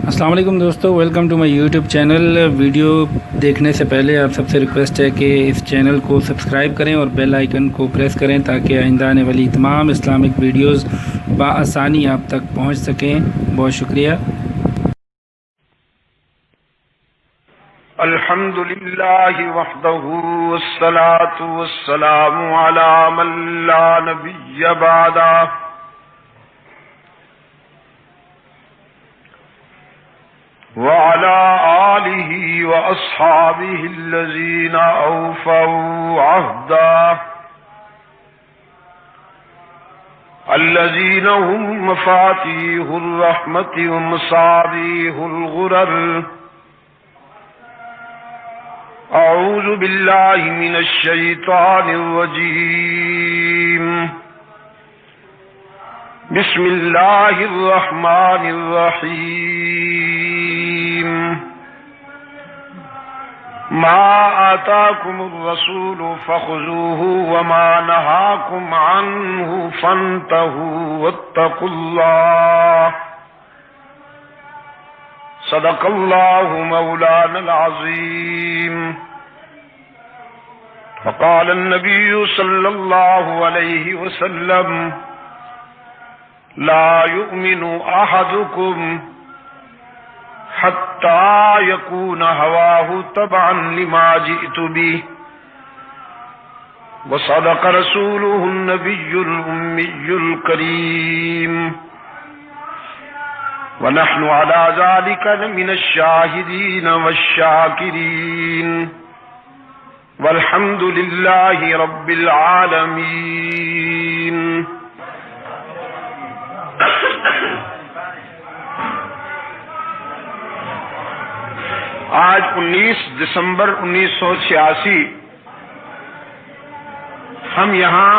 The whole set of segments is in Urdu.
السلام علیکم دوستو، welcome to my YouTube channel. Video دیکھنے سے پہلے آپ سب سے ریکویسٹ ہے کہ اس چینل کو سبسکرائب کریں اور بیل آئیکن کو پریس کریں تاکہ آئندہ آنے والی تمام اسلامک ویڈیوز بآسانی آپ تک پہنچ سکیں۔ بہت شکریہ۔ الحمد للہ وحدہ والصلاة والسلام علی من لا نبی بعدہ وعلى آلہ واصحابہ الذین اوفوا عہدہ الذین هم مفاتیح الرحمت ومصابیح الغرر۔ اعوذ باللہ من الشیطان الرجیم، بسم اللہ الرحمن الرحیم۔ ما آتاکم الرسول فخذوه وما نهاکم عنه فانتهوا واتقوا اللہ، صدق اللہ مولانا العظیم۔ وقال النبی صلی اللہ علیہ وسلم: لا يؤمن احدكم حتى يكون هواه تبعا لما جئت به، وصدق رسوله النبي الأمي الكريم، ونحن على ذلك من الشاهدين والشاكرين، والحمد لله رب العالمين۔ آج 19 دسمبر 1986 ہم یہاں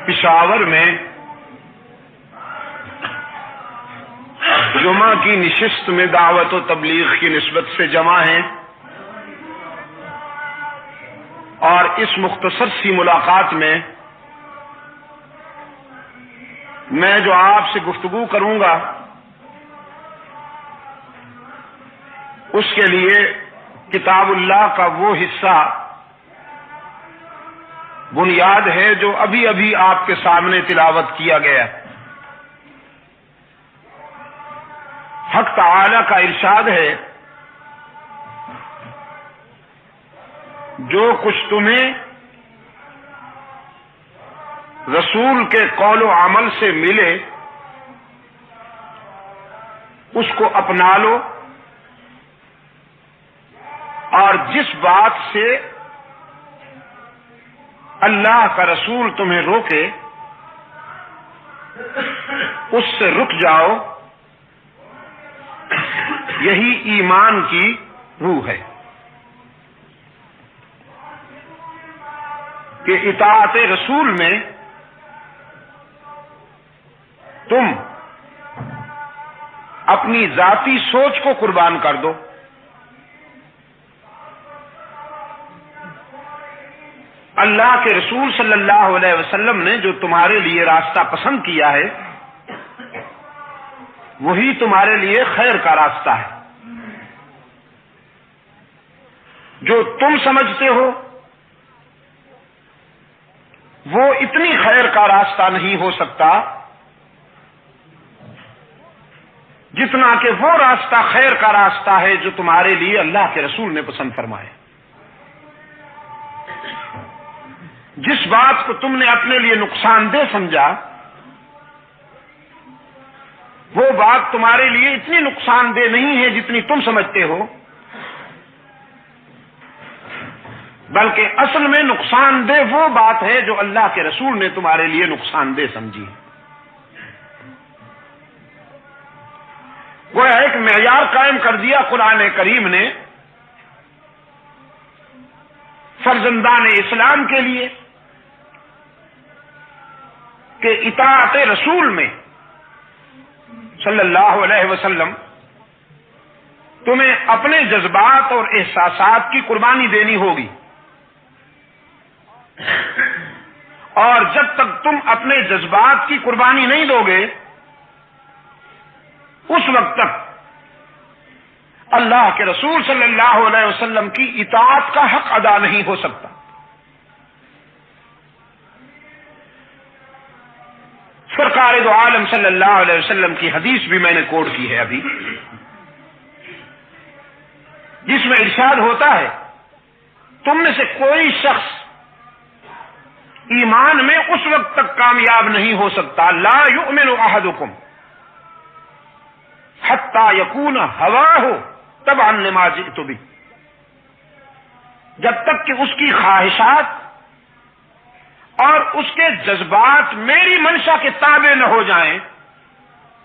پشاور میں جمعہ کی نشست میں دعوت و تبلیغ کی نسبت سے جمع ہیں، اور اس مختصر سی ملاقات میں میں جو آپ سے گفتگو کروں گا اس کے لیے کتاب اللہ کا وہ حصہ بنیاد ہے جو ابھی ابھی آپ کے سامنے تلاوت کیا گیا۔ حق تعالی کا ارشاد ہے: جو کچھ تمہیں رسول کے قول و عمل سے ملے اس کو اپنا لو، اور جس بات سے اللہ کا رسول تمہیں روکے اس سے رک جاؤ۔ یہی ایمان کی روح ہے کہ اطاعت رسول میں تم اپنی ذاتی سوچ کو قربان کر دو، اللہ کے رسول صلی اللہ علیہ وسلم نے جو تمہارے لیے راستہ پسند کیا ہے وہی تمہارے لیے خیر کا راستہ ہے۔ جو تم سمجھتے ہو وہ اتنی خیر کا راستہ نہیں ہو سکتا جتنا کہ وہ راستہ خیر کا راستہ ہے جو تمہارے لیے اللہ کے رسول نے پسند فرمائے۔ جس بات کو تم نے اپنے لیے نقصان دہ سمجھا وہ بات تمہارے لیے اتنی نقصان دہ نہیں ہے جتنی تم سمجھتے ہو، بلکہ اصل میں نقصان دہ وہ بات ہے جو اللہ کے رسول نے تمہارے لیے نقصان دہ سمجھی۔ وہ ایک معیار قائم کر دیا قرآن کریم نے فرزندان اسلام کے لیے کہ اطاعت رسول میں صلی اللہ علیہ وسلم تمہیں اپنے جذبات اور احساسات کی قربانی دینی ہوگی، اور جب تک تم اپنے جذبات کی قربانی نہیں دو گے اس وقت تک اللہ کے رسول صلی اللہ علیہ وسلم کی اطاعت کا حق ادا نہیں ہو سکتا۔ سرکار دو عالم صلی اللہ علیہ وسلم کی حدیث بھی میں نے کوٹ کی ہے ابھی، جس میں ارشاد ہوتا ہے تم میں سے کوئی شخص ایمان میں اس وقت تک کامیاب نہیں ہو سکتا، لا یؤمن احدکم حتی یکون ہواہ تبعا لما جئت بہ، جب تک کہ اس کی خواہشات اور اس کے جذبات میری منشا کے تابع نہ ہو جائیں،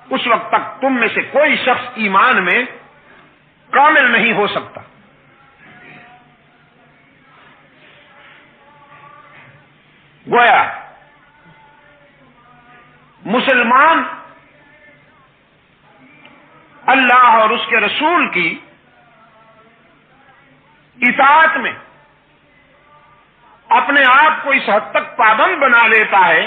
اس وقت تک تم میں سے کوئی شخص ایمان میں کامل نہیں ہو سکتا۔ گویا مسلمان اللہ اور اس کے رسول کی اطاعت میں اپنے آپ کو اس حد تک پابند بنا لیتا ہے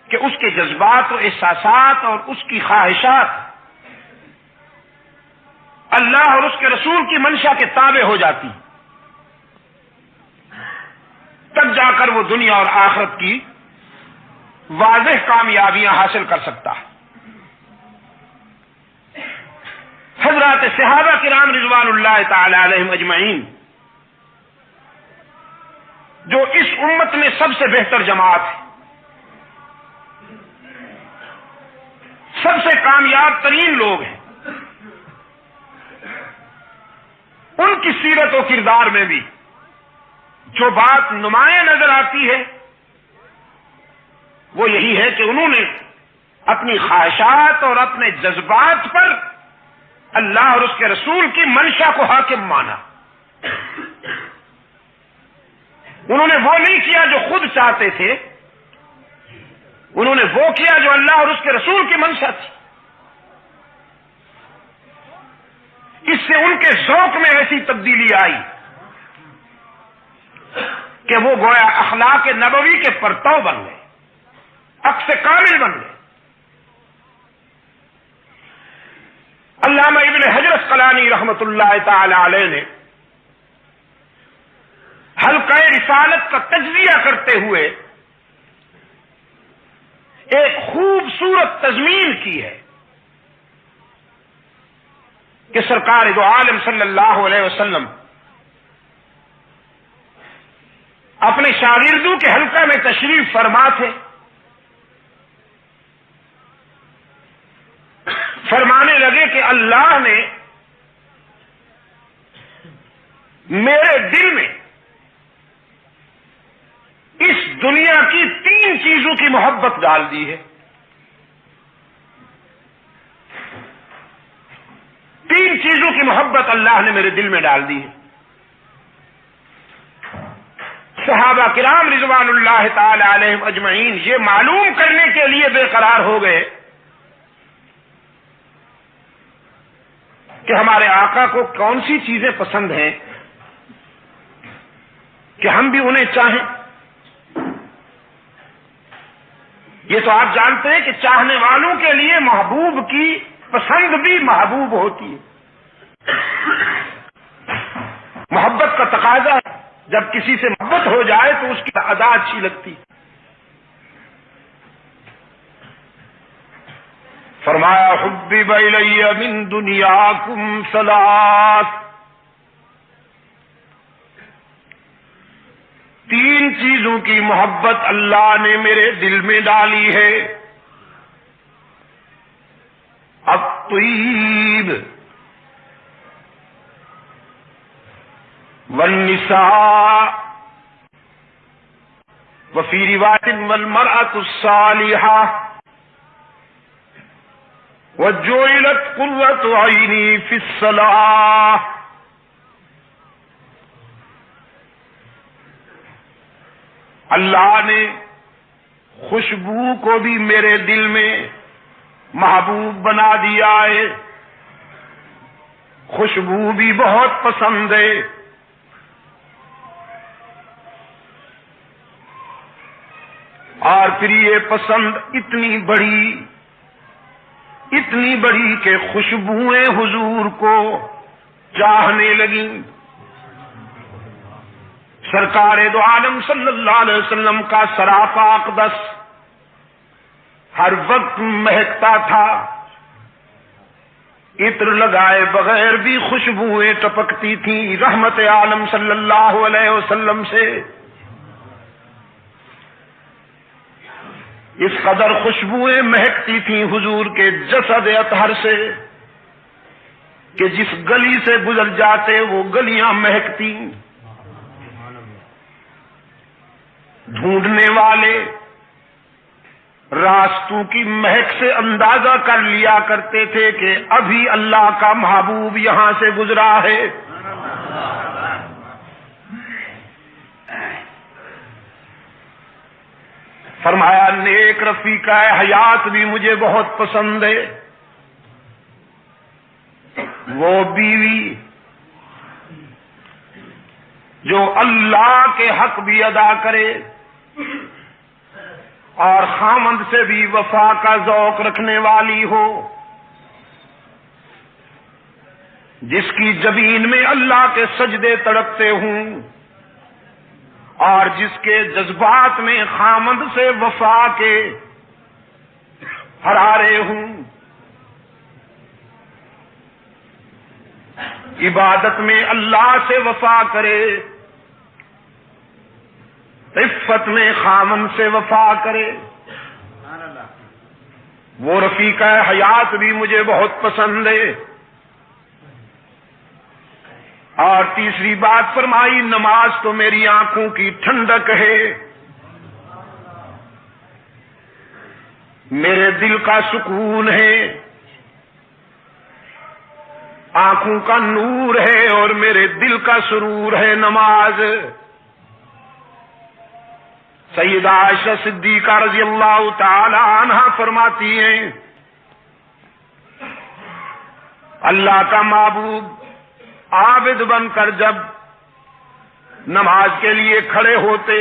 کہ اس کے جذبات و احساسات اور اس کی خواہشات اللہ اور اس کے رسول کی منشا کے تابع ہو جاتی، تب جا کر وہ دنیا اور آخرت کی واضح کامیابیاں حاصل کر سکتا ہے۔ حضرات صحابہ کرام رضوان اللہ تعالی علیہم اجمعین، جو اس امت میں سب سے بہتر جماعت ہے، سب سے کامیاب ترین لوگ ہیں، ان کی سیرت و کردار میں بھی جو بات نمایاں نظر آتی ہے وہ یہی ہے کہ انہوں نے اپنی خواہشات اور اپنے جذبات پر اللہ اور اس کے رسول کی منشا کو حاکم مانا۔ انہوں نے وہ نہیں کیا جو خود چاہتے تھے، انہوں نے وہ کیا جو اللہ اور اس کے رسول کی منشا تھی۔ اس سے ان کے ذوق میں ایسی تبدیلی آئی کہ وہ گویا اخلاق نبوی کے پرتو بن گئے، عکس کامل بن گئے۔ علامہ ابن حجر اسقلانی رحمۃ اللہ تعالی علیہ نے حلقہ رسالت کا تجزیہ کرتے ہوئے ایک خوبصورت تضمین کی ہے کہ سرکار دو عالم صلی اللہ علیہ وسلم اپنے شاگردوں کے حلقہ میں تشریف فرما تھے، فرمانے لگے کہ اللہ نے میرے دل میں اس دنیا کی 3 چیزوں کی محبت ڈال دی ہے۔ 3 چیزوں کی محبت اللہ نے میرے دل میں ڈال دی ہے۔ صحابہ کرام رضوان اللہ تعالی علیہم اجمعین یہ معلوم کرنے کے لیے بے قرار ہو گئے کہ ہمارے آقا کو کون سی چیزیں پسند ہیں کہ ہم بھی انہیں چاہیں۔ یہ تو آپ جانتے ہیں کہ چاہنے والوں کے لیے محبوب کی پسند بھی محبوب ہوتی ہے۔ محبت کا تقاضا ہے، جب کسی سے محبت ہو جائے تو اس کی ادا اچھی لگتی۔ فرمایا حبب الی من دنیاکم ثلاث، 3 چیزوں کی محبت اللہ نے میرے دل میں ڈالی ہے۔ الطیب والنساء وفی روایت والمرأة الصالحة وجعلت قرة عینی فی الصلاة۔ اللہ نے خوشبو کو بھی میرے دل میں محبوب بنا دیا ہے، خوشبو بھی بہت پسند ہے۔ اور پھر یہ پسند اتنی بڑی اتنی بڑی کہ خوشبوئیں حضور کو چاہنے لگیں۔ سرکار دو عالم صلی اللہ علیہ وسلم کا سراپا اقدس ہر وقت مہکتا تھا، عطر لگائے بغیر بھی خوشبوئیں ٹپکتی تھیں رحمت عالم صلی اللہ علیہ وسلم سے۔ اس قدر خوشبوئیں مہکتی تھیں حضور کے جسد اطہر سے کہ جس گلی سے گزر جاتے وہ گلیاں مہکتی۔ ڈھونڈنے والے راستوں کی مہک سے اندازہ کر لیا کرتے تھے کہ ابھی اللہ کا محبوب یہاں سے گزرا ہے۔ فرمایا نیک رفیقہ حیات بھی مجھے بہت پسند ہے، وہ بیوی جو اللہ کے حق بھی ادا کرے اور خامند سے بھی وفا کا ذوق رکھنے والی ہو، جس کی جبین میں اللہ کے سجدے تڑپتے ہوں اور جس کے جذبات میں خامند سے وفا کے حرارے ہوں، عبادت میں اللہ سے وفا کرے، عفت میں خامند سے وفا کرے، وہ رفیقہ حیات بھی مجھے بہت پسند ہے۔ اور تیسری بات فرمائی نماز تو میری آنکھوں کی ٹھنڈک ہے، میرے دل کا سکون ہے، آنکھوں کا نور ہے اور میرے دل کا سرور ہے نماز۔ سیدہ عائشہ صدیقہ رضی اللہ تعالی عنہا فرماتی ہیں اللہ کا محبوب عابد بن کر جب نماز کے لیے کھڑے ہوتے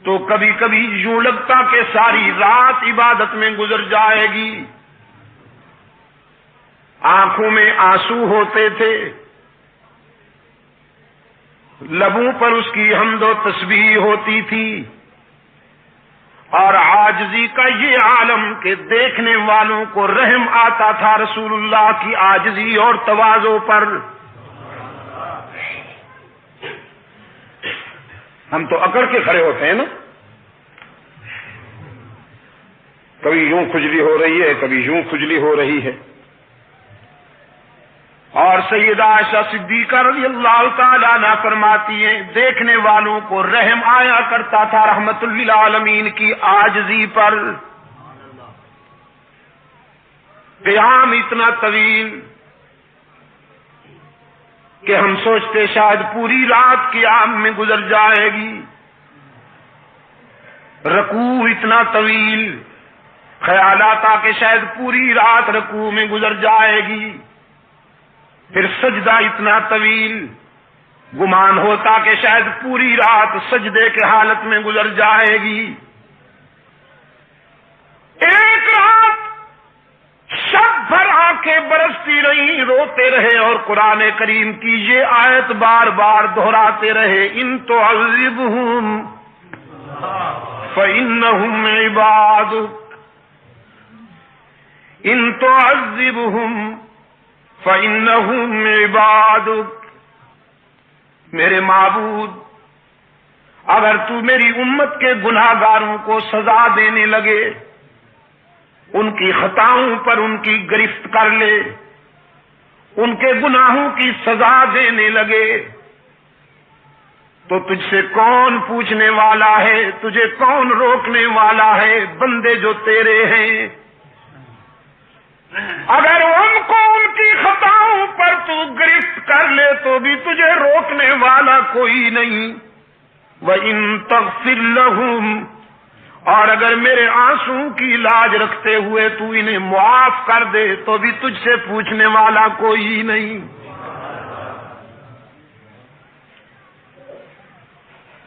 تو کبھی کبھی یوں لگتا کہ ساری رات عبادت میں گزر جائے گی، آنکھوں میں آنسو ہوتے تھے، لبوں پر اس کی حمد و تسبیح ہوتی تھی، اور عاجزی کا یہ عالم کہ دیکھنے والوں کو رحم آتا تھا رسول اللہ کی عاجزی اور تواضع پر۔ ہم تو اکڑ کے کھڑے ہوتے ہیں نا، کبھی یوں کھجلی ہو رہی ہے، کبھی یوں کھجلی ہو رہی ہے، اور سیدہ عائشہ صدیقہ رضی اللہ تعالی عنہا فرماتی ہیں دیکھنے والوں کو رحم آیا کرتا تھا رحمت للعالمین کی عاجزی پر۔ قیام اتنا طویل کہ ہم سوچتے شاید پوری رات قیام میں گزر جائے گی، رکوع اتنا طویل، خیال آتا کہ شاید پوری رات رکوع میں گزر جائے گی، پھر سجدہ اتنا طویل، گمان ہوتا کہ شاید پوری رات سجدے کے حالت میں گزر جائے گی۔ ایک رات شب بھر آنکھیں برستی رہیں، روتے رہے اور قرآن کریم کی یہ آیت بار بار دہراتے رہے ان تعذبہم فإنہم عبادک، ان تعذبہم فإنہم عبادک، میرے معبود اگر تو میری امت کے گناہ گاروں کو سزا دینے لگے، ان کی خطاؤں پر ان کی گرفت کر لے، ان کے گناہوں کی سزا دینے لگے، تو تجھ سے کون پوچھنے والا ہے، تجھے کون روکنے والا ہے، بندے جو تیرے ہیں۔ اگر ان کو ان کی خطاؤں پر تو گرفت کر لے تو بھی تجھے روکنے والا کوئی نہیں۔ وَإِن تَغْفِرْ لَهُمْ، اور اگر میرے آنسوں کی لاج رکھتے ہوئے تو انہیں معاف کر دے تو بھی تجھ سے پوچھنے والا کوئی نہیں۔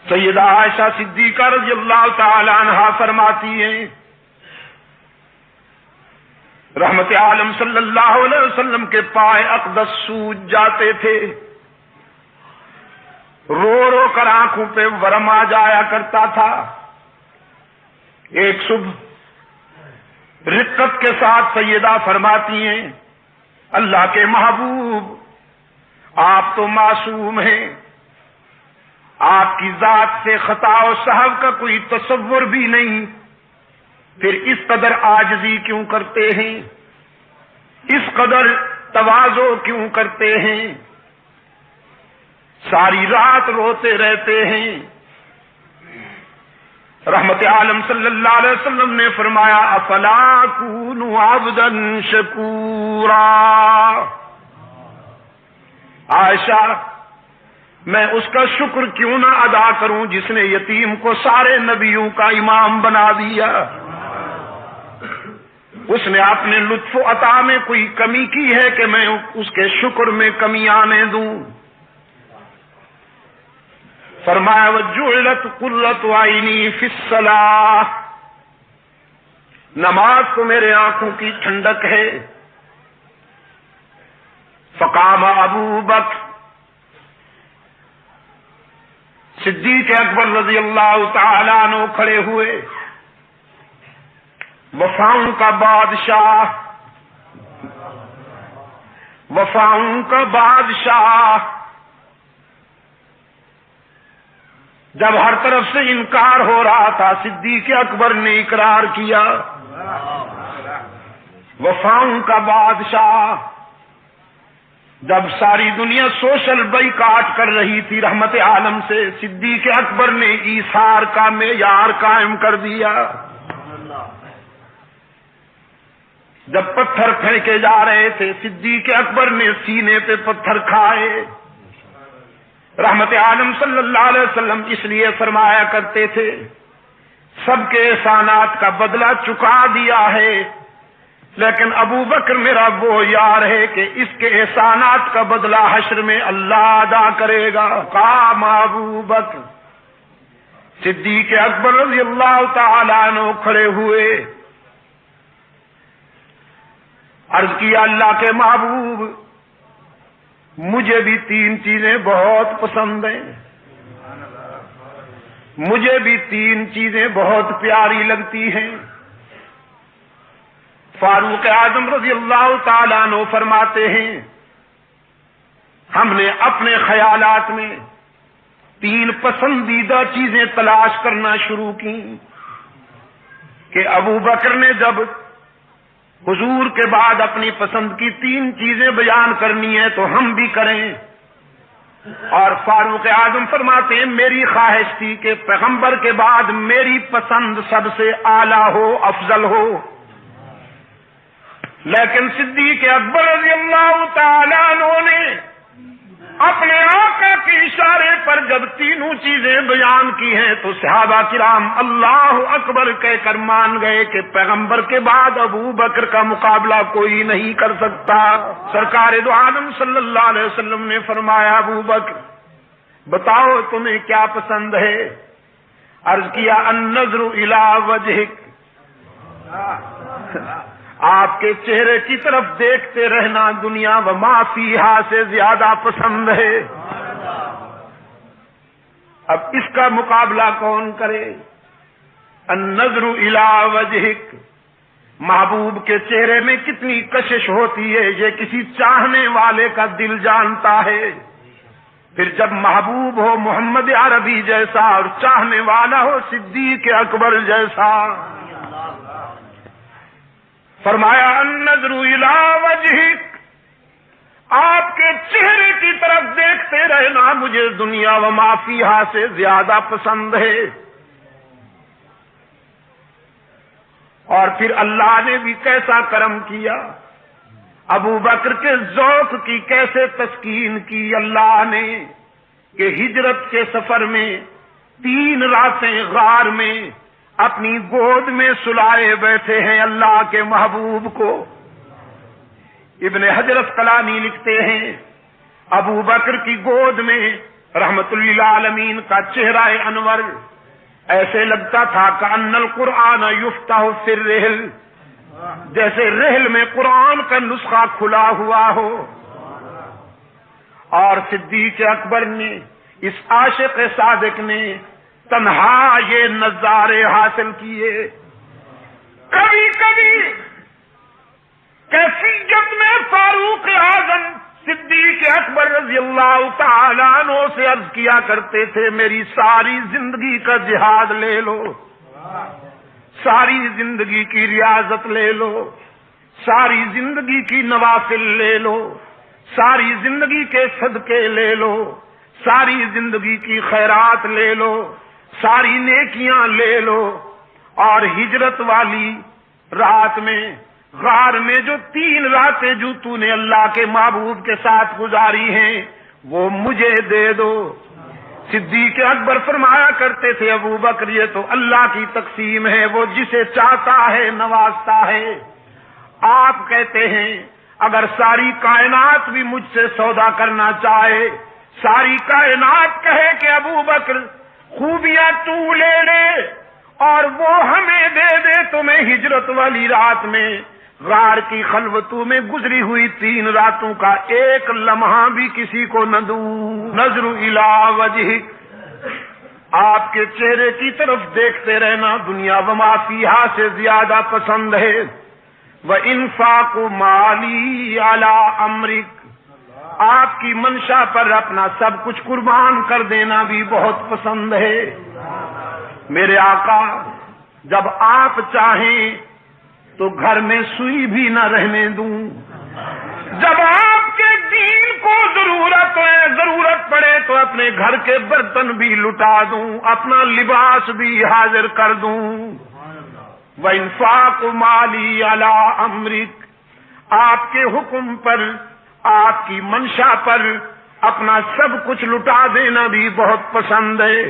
سیدہ عائشہ صدیقہ رضی اللہ تعالی عنہا فرماتی ہیں رحمت عالم صلی اللہ علیہ وسلم کے پائے اقدس سوج جاتے تھے، رو رو کر آنکھوں پہ ورم آ جایا کرتا تھا۔ ایک صبح رقت کے ساتھ سیدہ فرماتی ہیں، اللہ کے محبوب آپ تو معصوم ہیں، آپ کی ذات سے خطا و سہو کا کوئی تصور بھی نہیں، پھر اس قدر عاجزی کیوں کرتے ہیں، اس قدر تواضع کیوں کرتے ہیں، ساری رات روتے رہتے ہیں۔ رحمت عالم صلی اللہ علیہ وسلم نے فرمایا افلا اکون عبدا شکورا، عائشہ میں اس کا شکر کیوں نہ ادا کروں جس نے یتیم کو سارے نبیوں کا امام بنا دیا، اس نے اپنے لطف و عطا میں کوئی کمی کی ہے کہ میں اس کے شکر میں کمی آنے دوں؟ فرمایا وجعلت قرۃ عینی فی الصلاۃ، نماز تو میرے آنکھوں کی ٹھنڈک ہے۔ فقام ابو بکر، صدیق اکبر رضی اللہ تعالی عنہ کھڑے ہوئے، وفاؤں کا بادشاہ، وفاؤں کا بادشاہ، جب ہر طرف سے انکار ہو رہا تھا صدیق اکبر نے اقرار کیا، وفاؤں کا بادشاہ۔ جب ساری دنیا سوشل بائیکاٹ کر رہی تھی رحمت عالم سے، صدیق اکبر نے ایثار کا معیار قائم کر دیا۔ جب پتھر پھینکے جا رہے تھے صدیق اکبر نے سینے پہ پتھر کھائے۔ رحمت عالم صلی اللہ علیہ وسلم اس لیے فرمایا کرتے تھے سب کے احسانات کا بدلہ چکا دیا ہے، لیکن ابو بکر میرا وہ یار ہے کہ اس کے احسانات کا بدلہ حشر میں اللہ ادا کرے گا۔ قام ابو بکر، صدیق اکبر رضی اللہ تعالی عنہ کھڑے ہوئے، عرض کیا اللہ کے محبوب مجھے بھی تین چیزیں بہت پسند ہیں، مجھے بھی تین چیزیں بہت پیاری لگتی ہیں۔ فاروق اعظم رضی اللہ تعالیٰ عنہ فرماتے ہیں ہم نے اپنے خیالات میں تین پسندیدہ چیزیں تلاش کرنا شروع کی کہ ابو بکر نے جب حضور کے بعد اپنی پسند کی تین چیزیں بیان کرنی ہے تو ہم بھی کریں، اور فاروق اعظم فرماتے ہیں میری خواہش تھی کہ پیغمبر کے بعد میری پسند سب سے اعلیٰ ہو، افضل ہو، لیکن صدیق اکبر رضی اللہ تعالیٰ عنہ نے اپنے آقا کے اشارے پر جب تینوں چیزیں بیان کی ہیں تو صحابہ کرام اللہ اکبر کہہ کر مان گئے کہ پیغمبر کے بعد ابو بکر کا مقابلہ کوئی نہیں کر سکتا۔ سرکار دو عالم صلی اللہ علیہ وسلم نے فرمایا ابو بکر بتاؤ تمہیں کیا پسند ہے؟ عرض کیا النظر الی وجہک، آپ کے چہرے کی طرف دیکھتے رہنا دنیا و ما فیہا سے زیادہ پسند ہے۔ اب اس کا مقابلہ کون کرے؟ النظر الی وجہک، محبوب کے چہرے میں کتنی کشش ہوتی ہے یہ کسی چاہنے والے کا دل جانتا ہے، پھر جب محبوب ہو محمد عربی جیسا اور چاہنے والا ہو صدیق اکبر جیسا۔ فرمایا النظر الی وجہک، آپ کے چہرے کی طرف دیکھتے رہنا مجھے دنیا و ما فیہا سے زیادہ پسند ہے۔ اور پھر اللہ نے بھی کیسا کرم کیا، ابو بکر کے ذوق کی کیسے تسکین کی اللہ نے کہ ہجرت کے سفر میں 3 راتیں غار میں اپنی گود میں سلائے بیٹھے ہیں اللہ کے محبوب کو۔ ابن حجر اسقلانی لکھتے ہیں ابو بکر کی گود میں رحمت للعالمین کا چہرہ انور ایسے لگتا تھا کأن القرآن یفتح فی الرحل، جیسے رحل میں قرآن کا نسخہ کھلا ہوا ہو. اور صدیق اکبر نے، اس عاشق صادق نے تنہا یہ نظارے حاصل کیے. کبھی کبھی کیفیت میں فاروق اعظم صدیق اکبر رضی اللہ تعالیٰ عنہ سے عرض کیا کرتے تھے، میری ساری زندگی کا جہاد لے لو، ساری زندگی کی ریاضت لے لو، ساری زندگی کی نوافل لے لو، ساری زندگی کے صدقے لے لو، ساری زندگی کی خیرات لے لو، ساری نیکیاں لے لو، اور ہجرت والی رات میں، غار میں جو 3 راتیں جو تو نے اللہ کے معبود کے ساتھ گزاری ہیں وہ مجھے دے دو. صدیق اکبر فرمایا کرتے تھے، ابو بکر یہ تو اللہ کی تقسیم ہے، وہ جسے چاہتا ہے نوازتا ہے. آپ کہتے ہیں اگر ساری کائنات بھی مجھ سے سودا کرنا چاہے، ساری کائنات کہے کہ ابو بکر خوبیاں تو لے لے اور وہ ہمیں دے دے، تو میں ہجرت والی رات میں غار کی خلوتوں میں گزری ہوئی 3 راتوں کا ایک لمحہ بھی کسی کو نہ دوں. نظر الی وجہک، آپ کے چہرے کی طرف دیکھتے رہنا دنیا وما فیہا سے زیادہ پسند ہے. وانفاق مالی علی امرک، آپ کی منشا پر اپنا سب کچھ قربان کر دینا بھی بہت پسند ہے. میرے آقا جب آپ چاہیں تو گھر میں سوئی بھی نہ رہنے دوں، جب آپ کے دین کو ضرورت پڑے تو اپنے گھر کے برتن بھی لٹا دوں، اپنا لباس بھی حاضر کر دوں. وانفاق مالی علی امرک، آپ کے حکم پر، آپ کی منشا پر اپنا سب کچھ لٹا دینا بھی بہت پسند ہے.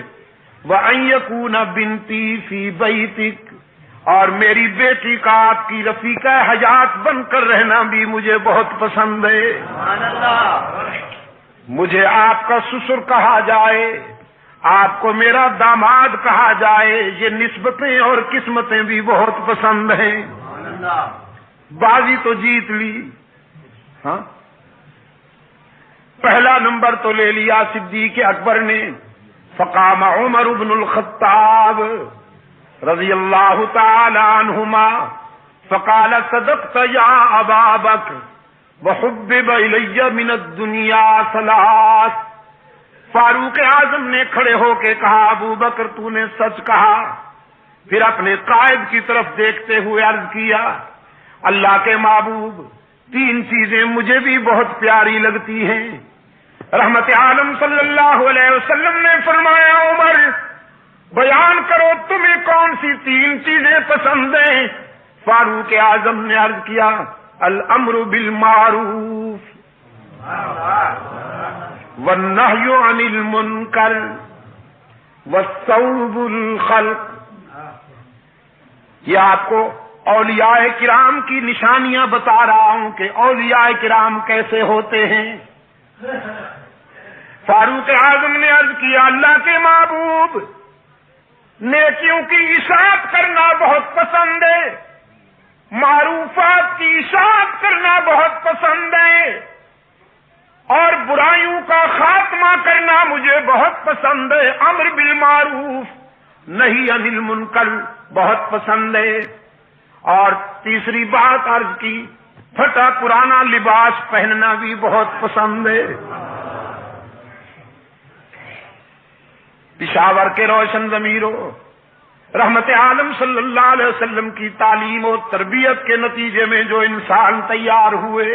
وَأَن يَكُونَ بِنْتِي فِي بَيْتِكَ، اور میری بیٹی کا آپ کی رفیقہ حیات بن کر رہنا بھی مجھے بہت پسند ہے. مجھے آپ کا سسر کہا جائے، آپ کو میرا داماد کہا جائے، یہ نسبتیں اور قسمتیں بھی بہت پسند ہیں. بازی تو جیت لی، ہاں پہلا نمبر تو لے لیا صدیق اکبر نے. فقام عمر بن الخطاب رضی اللہ تعالی عنہما فقال صدقت یا ابا بکر وحبب الی من الدنیا ثلاث. فاروق اعظم نے کھڑے ہو کے کہا، ابو بکر تو نے سچ کہا. پھر اپنے قائد کی طرف دیکھتے ہوئے عرض کیا، اللہ کے محبوب 3 چیزیں مجھے بھی بہت پیاری لگتی ہیں. رحمت عالم صلی اللہ علیہ وسلم نے فرمایا، عمر بیان کرو تمہیں کون سی 3 چیزیں پسند ہیں. فاروق اعظم نے عرض کیا، الامر بالمعروف والنہی عن المنکر والثوب الخلق. یہ آپ کو اولیاء کرام کی نشانیاں بتا رہا ہوں کہ اولیاء کرام کیسے ہوتے ہیں. فاروق اعظم نے عرض کیا، اللہ کے محبوب نیکیوں کی اشاعت کرنا بہت پسند ہے، معروفات کی اشاعت کرنا بہت پسند ہے، اور برائیوں کا خاتمہ کرنا مجھے بہت پسند ہے. امر بالمعروف نہی عن المنکر بہت پسند ہے. اور تیسری بات عرض کی، پھٹا پرانا لباس پہننا بھی بہت پسند ہے. پشاور کے روشن ضمیروں، رحمت عالم صلی اللہ علیہ وسلم کی تعلیم و تربیت کے نتیجے میں جو انسان تیار ہوئے،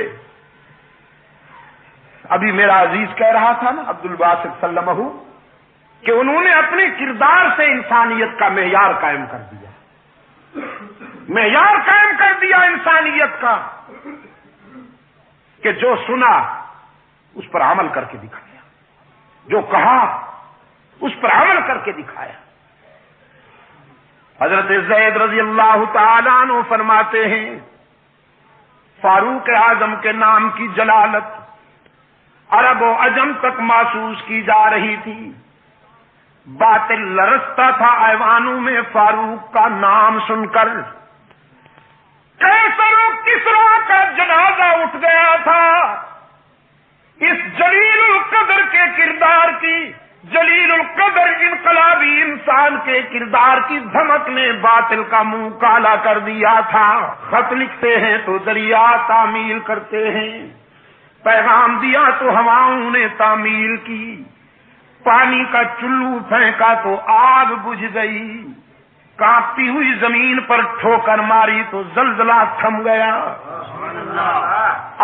ابھی میرا عزیز کہہ رہا تھا نا عبد الباسط سلمہ کہ انہوں نے اپنے کردار سے انسانیت کا معیار قائم کر دیا، معیار قائم کر دیا انسانیت کا، کہ جو سنا اس پر عمل کر کے دکھایا، جو کہا اس پر عمل کر کے دکھایا. حضرت زید رضی اللہ تعالیٰ عنہ فرماتے ہیں، فاروق اعظم کے نام کی جلالت عرب و عجم تک محسوس کی جا رہی تھی. باطل لرزتا تھا ایوانوں میں فاروق کا نام سن کر. کیسے اٹھ گیا تھا اس جلیل القدر کے کردار کی. جلیل القدر انقلابی انسان کے کردار کی دھمک نے باطل کا منہ کالا کر دیا تھا. خط لکھتے ہیں تو دریا تعمیل کرتے ہیں، پیغام دیا تو ہواؤں نے تعمیل کی، پانی کا چلو پھینکا تو آگ بجھ گئی، کانپتی ہوئی زمین پر ٹھوکر ماری تو زلزلہ تھم گیا.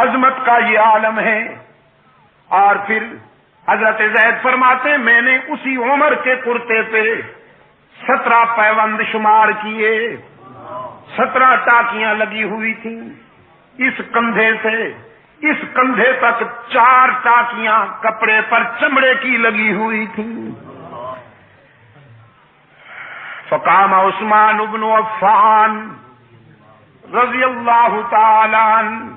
عظمت کا یہ عالم ہے. اور پھر حضرت زید فرماتے میں نے اسی عمر کے کرتے پہ 17 پیوند شمار کیے، 17 ٹاکیاں لگی ہوئی تھیں. اس کندھے سے اس کندھے تک 4 ٹاکیاں کپڑے پر چمڑے کی لگی ہوئی تھیں. فقام عثمان بن عفان رضی اللہ تعالی عنہ،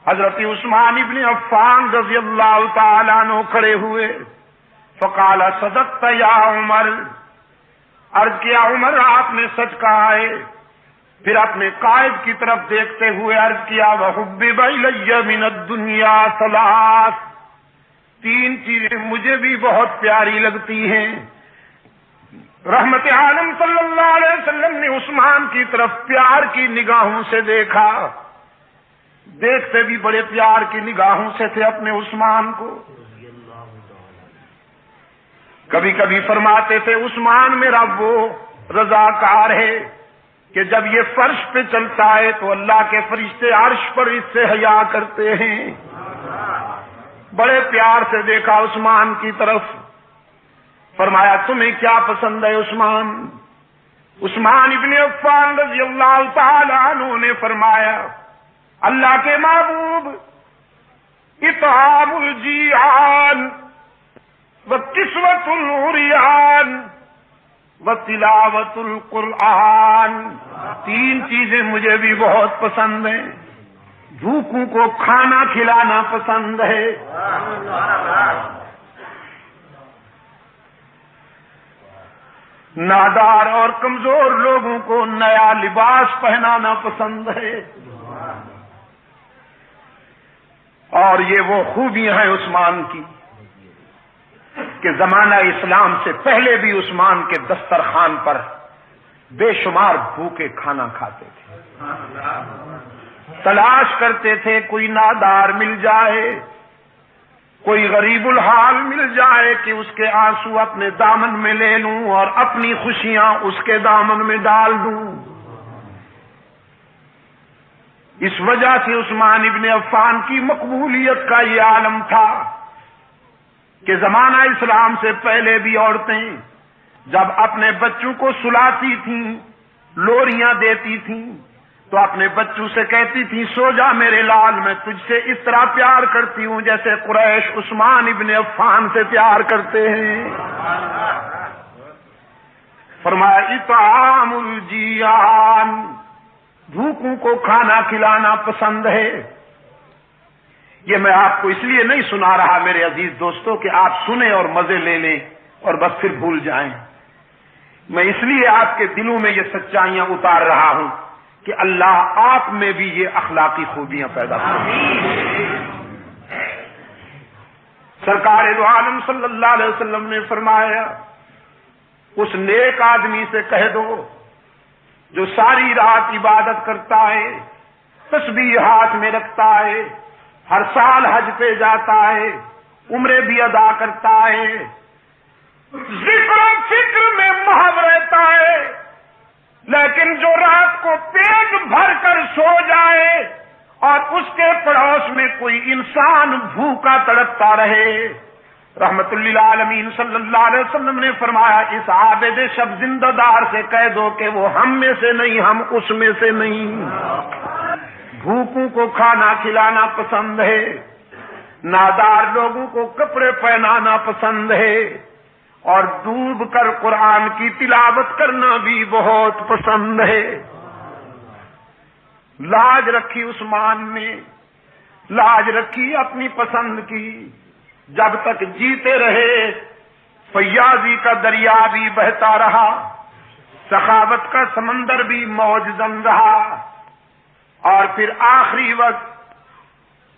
حضرت عثمان ابن عفان رضی اللہ تعالیٰ عنہ کھڑے ہوئے. فقال صدقت یا عمر، عرض کیا عمر آپ نے سچ کہا ہے. پھر اپنے قائد کی طرف دیکھتے ہوئے عرض کیا وحبب الی من الدنیا ثلاث، 3 چیزیں مجھے بھی بہت پیاری لگتی ہیں. رحمت عالم صلی اللہ علیہ وسلم نے عثمان کی طرف پیار کی نگاہوں سے دیکھا. دیکھتے بھی بڑے پیار کی نگاہوں سے تھے اپنے عثمان کو. کبھی کبھی فرماتے تھے عثمان میرا وہ رضاکار ہے کہ جب یہ فرش پہ چلتا ہے تو اللہ کے فرشتے عرش پر اس سے حیا کرتے ہیں. بڑے پیار سے دیکھا عثمان کی طرف. فرمایا تمہیں کیا پسند ہے عثمان؟ عثمان ابن عفان رضی اللہ تعالی عنہ نے فرمایا اللہ کے محبوب اطعام الجیعان وکسوۃ العریان وتلاوۃ القرآن. 3 چیزیں مجھے بھی بہت پسند ہیں. بھوکوں کو کھانا کھلانا پسند ہے، نادار اور کمزور لوگوں کو نیا لباس پہنانا پسند ہے. اور یہ وہ خوبیاں ہیں عثمان کی کہ زمانہ اسلام سے پہلے بھی عثمان کے دسترخوان پر بے شمار بھوکے کھانا کھاتے تھے. تلاش کرتے تھے کوئی نادار مل جائے، کوئی غریب الحال مل جائے کہ اس کے آنسو اپنے دامن میں لے لوں اور اپنی خوشیاں اس کے دامن میں ڈال دوں. اس وجہ سے عثمان ابن عفان کی مقبولیت کا یہ عالم تھا کہ زمانہ اسلام سے پہلے بھی عورتیں جب اپنے بچوں کو سلاتی تھیں، لوریاں دیتی تھیں، تو اپنے بچوں سے کہتی تھیں سو جا میرے لال، میں تجھ سے اس طرح پیار کرتی ہوں جیسے قریش عثمان ابن عفان سے پیار کرتے ہیں. فرمایا اطعام الجیعان، بھوکوں کو کھانا کھلانا پسند ہے. یہ میں آپ کو اس لیے نہیں سنا رہا میرے عزیز دوستوں کہ آپ سنیں اور مزے لے لیں اور بس پھر بھول جائیں. میں اس لیے آپ کے دلوں میں یہ سچائیاں اتار رہا ہوں کہ اللہ آپ میں بھی یہ اخلاقی خوبیاں پیدا کریں. سرکار دو عالم صلی اللہ علیہ وسلم نے فرمایا اس نیک آدمی سے کہہ دو جو ساری رات عبادت کرتا ہے، تسبیح ہاتھ میں رکھتا ہے، ہر سال حج پہ جاتا ہے، عمرے بھی ادا کرتا ہے، ذکر و فکر میں محو رہتا ہے، لیکن جو رات کو پیٹ بھر کر سو جائے اور اس کے پڑوس میں کوئی انسان بھوکا تڑپتا رہے، رحمت للعالمین صلی اللہ علیہ وسلم نے فرمایا اس عابد شب زندہ دار سے کہہ دو کہ وہ ہم میں سے نہیں، ہم اس میں سے نہیں. بھوکوں کو کھانا کھلانا پسند ہے، نادار لوگوں کو کپڑے پہنانا پسند ہے، اور ڈوب کر قرآن کی تلاوت کرنا بھی بہت پسند ہے. لاج رکھی عثمان نے، لاج رکھی اپنی پسند کی. جب تک جیتے رہے فیاضی کا دریا بھی بہتا رہا، سخاوت کا سمندر بھی موج زن رہا، اور پھر آخری وقت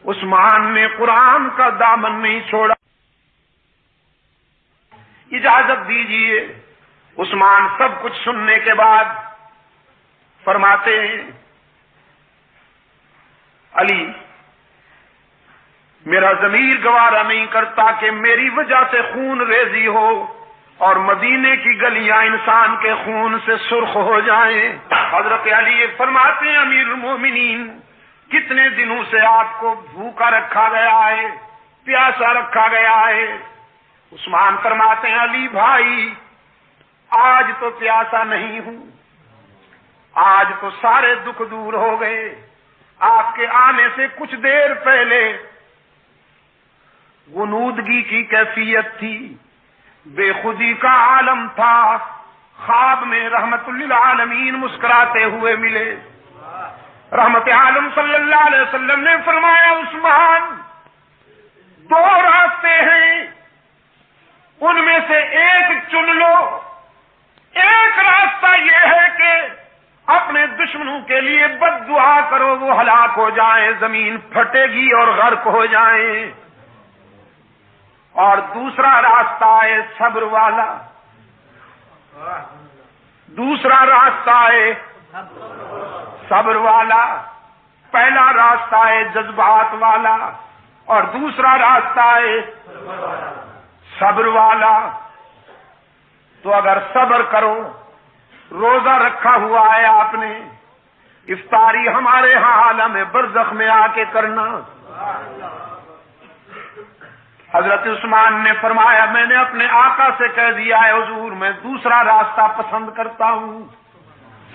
عثمان نے قرآن کا دامن نہیں چھوڑا. اجازت دیجیے. عثمان سب کچھ سننے کے بعد فرماتے ہیں علی میرا ضمیر گوارا نہیں کرتا کہ میری وجہ سے خون ریزی ہو اور مدینے کی گلیاں انسان کے خون سے سرخ ہو جائیں. حضرت علی فرماتے ہیں امیر المومنین کتنے دنوں سے آپ کو بھوکا رکھا گیا ہے, پیاسا رکھا گیا ہے. عثمان فرماتے ہیں علی بھائی آج تو پیاسا نہیں ہوں, آج تو سارے دکھ دور ہو گئے. آپ کے آنے سے کچھ دیر پہلے غنودگی کی کیفیت تھی, بے خودی کا عالم تھا. خواب میں رحمت للعالمین مسکراتے ہوئے ملے. رحمت عالم صلی اللہ علیہ وسلم نے فرمایا عثمان دو راستے ہیں, ان میں سے ایک چن لو. ایک راستہ یہ ہے کہ اپنے دشمنوں کے لیے بد دعا کرو, وہ ہلاک ہو جائیں, زمین پھٹے گی اور غرق ہو جائیں. اور دوسرا راستہ ہے صبر والا. دوسرا راستہ ہے صبر والا. پہلا راستہ ہے جذبات والا اور دوسرا راستہ ہے صبر والا. تو اگر صبر کرو, روزہ رکھا ہوا ہے آپ نے, افطاری ہمارے ہاں عالم برزخ میں آ کے کرنا. حضرت عثمان نے فرمایا میں نے اپنے آقا سے کہہ دیا ہے حضور میں دوسرا راستہ پسند کرتا ہوں,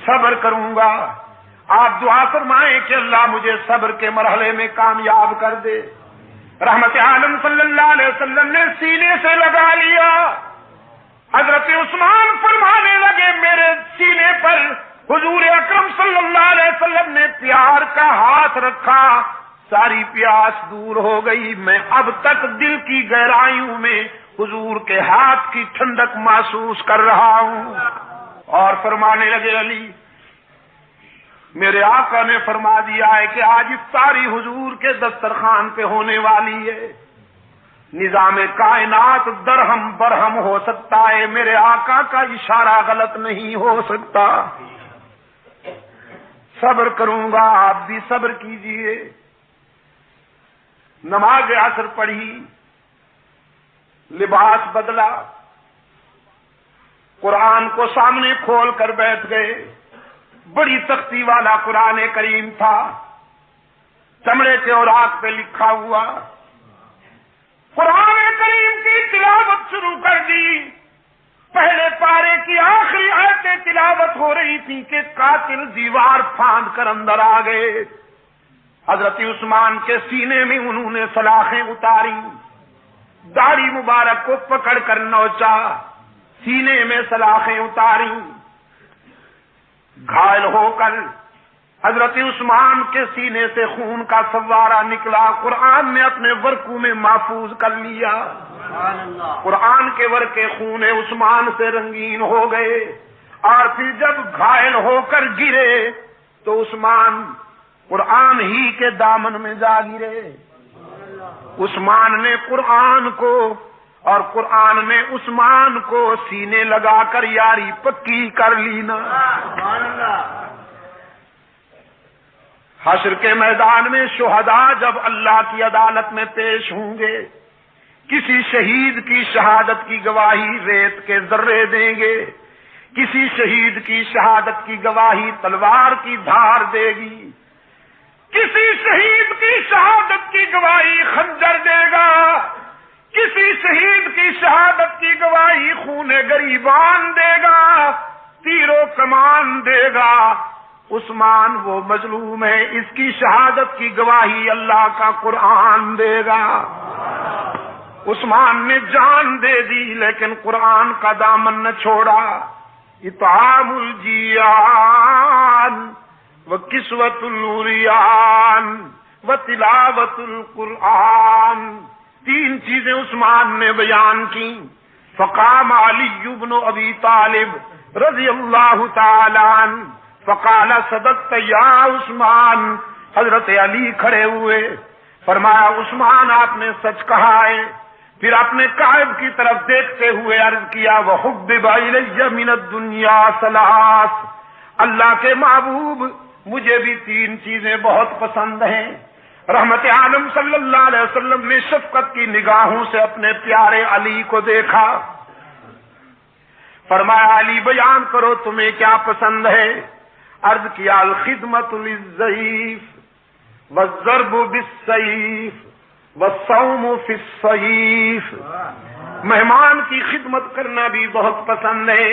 صبر کروں گا. آپ دعا فرمائیں کہ اللہ مجھے صبر کے مرحلے میں کامیاب کر دے. رحمت عالم صلی اللہ علیہ وسلم نے سینے سے لگا لیا. حضرت عثمان فرمانے لگے میرے سینے پر حضور اکرم صلی اللہ علیہ وسلم نے پیار کا ہاتھ رکھا, ساری پیاس دور ہو گئی. میں اب تک دل کی گہرائیوں میں حضور کے ہاتھ کی ٹھنڈک محسوس کر رہا ہوں. اور فرمانے لگے علی میرے آقا نے فرما دیا ہے کہ آج افطاری حضور کے دسترخوان پہ ہونے والی ہے. نظام کائنات درہم برہم ہو سکتا ہے, میرے آقا کا اشارہ غلط نہیں ہو سکتا. صبر کروں گا, آپ بھی صبر کیجئے. نماز عصر پڑھی, لباس بدلا, قرآن کو سامنے کھول کر بیٹھ گئے. بڑی سختی والا قرآن کریم تھا, چمڑے کے اوراق پہ لکھا ہوا. قرآن کریم کی تلاوت شروع کر دی. پہلے پارے کی آخری آیتیں تلاوت ہو رہی تھی کہ قاتل دیوار پھاند کر اندر آ گئے. حضرت عثمان کے سینے میں انہوں نے سلاخیں اتاری, داڑھی مبارک کو پکڑ کر نوچا, سینے میں سلاخیں اتاری. گھائل ہو کر حضرت عثمان کے سینے سے خون کا فوارہ نکلا. قرآن نے اپنے ورقوں میں محفوظ کر لیا. قرآن کے ورقے خون عثمان سے رنگین ہو گئے. اور پھر جب گھائل ہو کر گرے تو عثمان قرآن ہی کے دامن میں جا گرے. عثمان نے قرآن کو اور قرآن نے عثمان کو سینے لگا کر یاری پکی کر لی نا. حشر کے میدان میں شہداء جب اللہ کی عدالت میں پیش ہوں گے, کسی شہید کی شہادت کی گواہی ریت کے ذرے دیں گے, کسی شہید کی شہادت کی گواہی تلوار کی دھار دے گی, کسی شہید کی شہادت کی گواہی خنجر دے گا, کسی شہید کی شہادت کی گواہی خون گریبان دے گا, تیر و کمان دے گا. عثمان وہ مظلوم ہے, اس کی شہادت کی گواہی اللہ کا قرآن دے گا. عثمان نے جان دے دی لیکن قرآن کا دامن نہ چھوڑا. اطعام الجیان و کسوت العریان و تلاوت القرآن, تین چیزیں عثمان نے بیان کی. فقام علی بن ابی طالب رضی اللہ تعالی عنہ فقال صدقت یا عثمان. حضرت علی کھڑے ہوئے, فرمایا عثمان آپ نے سچ کہا ہے. پھر اپنے قائد کی طرف دیکھتے ہوئے عرض کیا وَحُبِّبَ إِلَيَّ مِنَ الدُّنْيَا ثَلَاث، اللہ کے محبوب مجھے بھی 3 چیزیں بہت پسند ہیں. رحمت عالم صلی اللہ علیہ وسلم نے شفقت کی نگاہوں سے اپنے پیارے علی کو دیکھا. فرمایا علی بیان کرو تمہیں کیا پسند ہے؟ عرض کیا الخدمت للضعیف والضرب بالسیف والصوم فی الصیف، مہمان کی خدمت کرنا بھی بہت پسند ہے،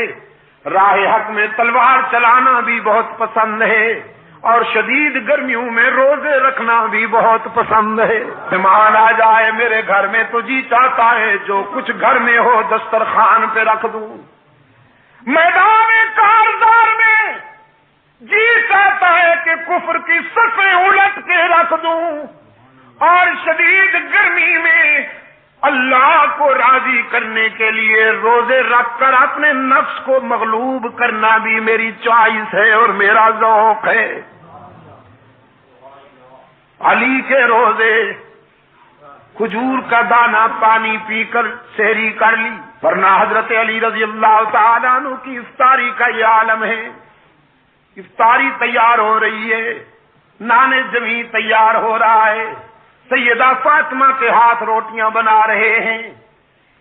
راہ حق میں تلوار چلانا بھی بہت پسند ہے، اور شدید گرمیوں میں روزے رکھنا بھی بہت پسند ہے. مہمان آ جائے میرے گھر میں تو جی چاہتا ہے جو کچھ گھر میں ہو دسترخوان پہ رکھ دوں. میدان کارزار میں جی چاہتا ہے کہ کفر کی صفیں الٹ کے رکھ دوں، اور شدید گرمی میں اللہ کو راضی کرنے کے لیے روزے رکھ کر اپنے نفس کو مغلوب کرنا بھی میری چوائس ہے اور میرا ذوق ہے. علی کے روزے کھجور کا دانہ پانی پی کر سحری کر لی، ورنہ حضرت علی رضی اللہ تعالیٰ عنہ کی افطاری کا یہ عالم ہے. افطاری تیار ہو رہی ہے، نان جمی تیار ہو رہا ہے، سیدہ فاطمہ کے ہاتھ روٹیاں بنا رہے ہیں.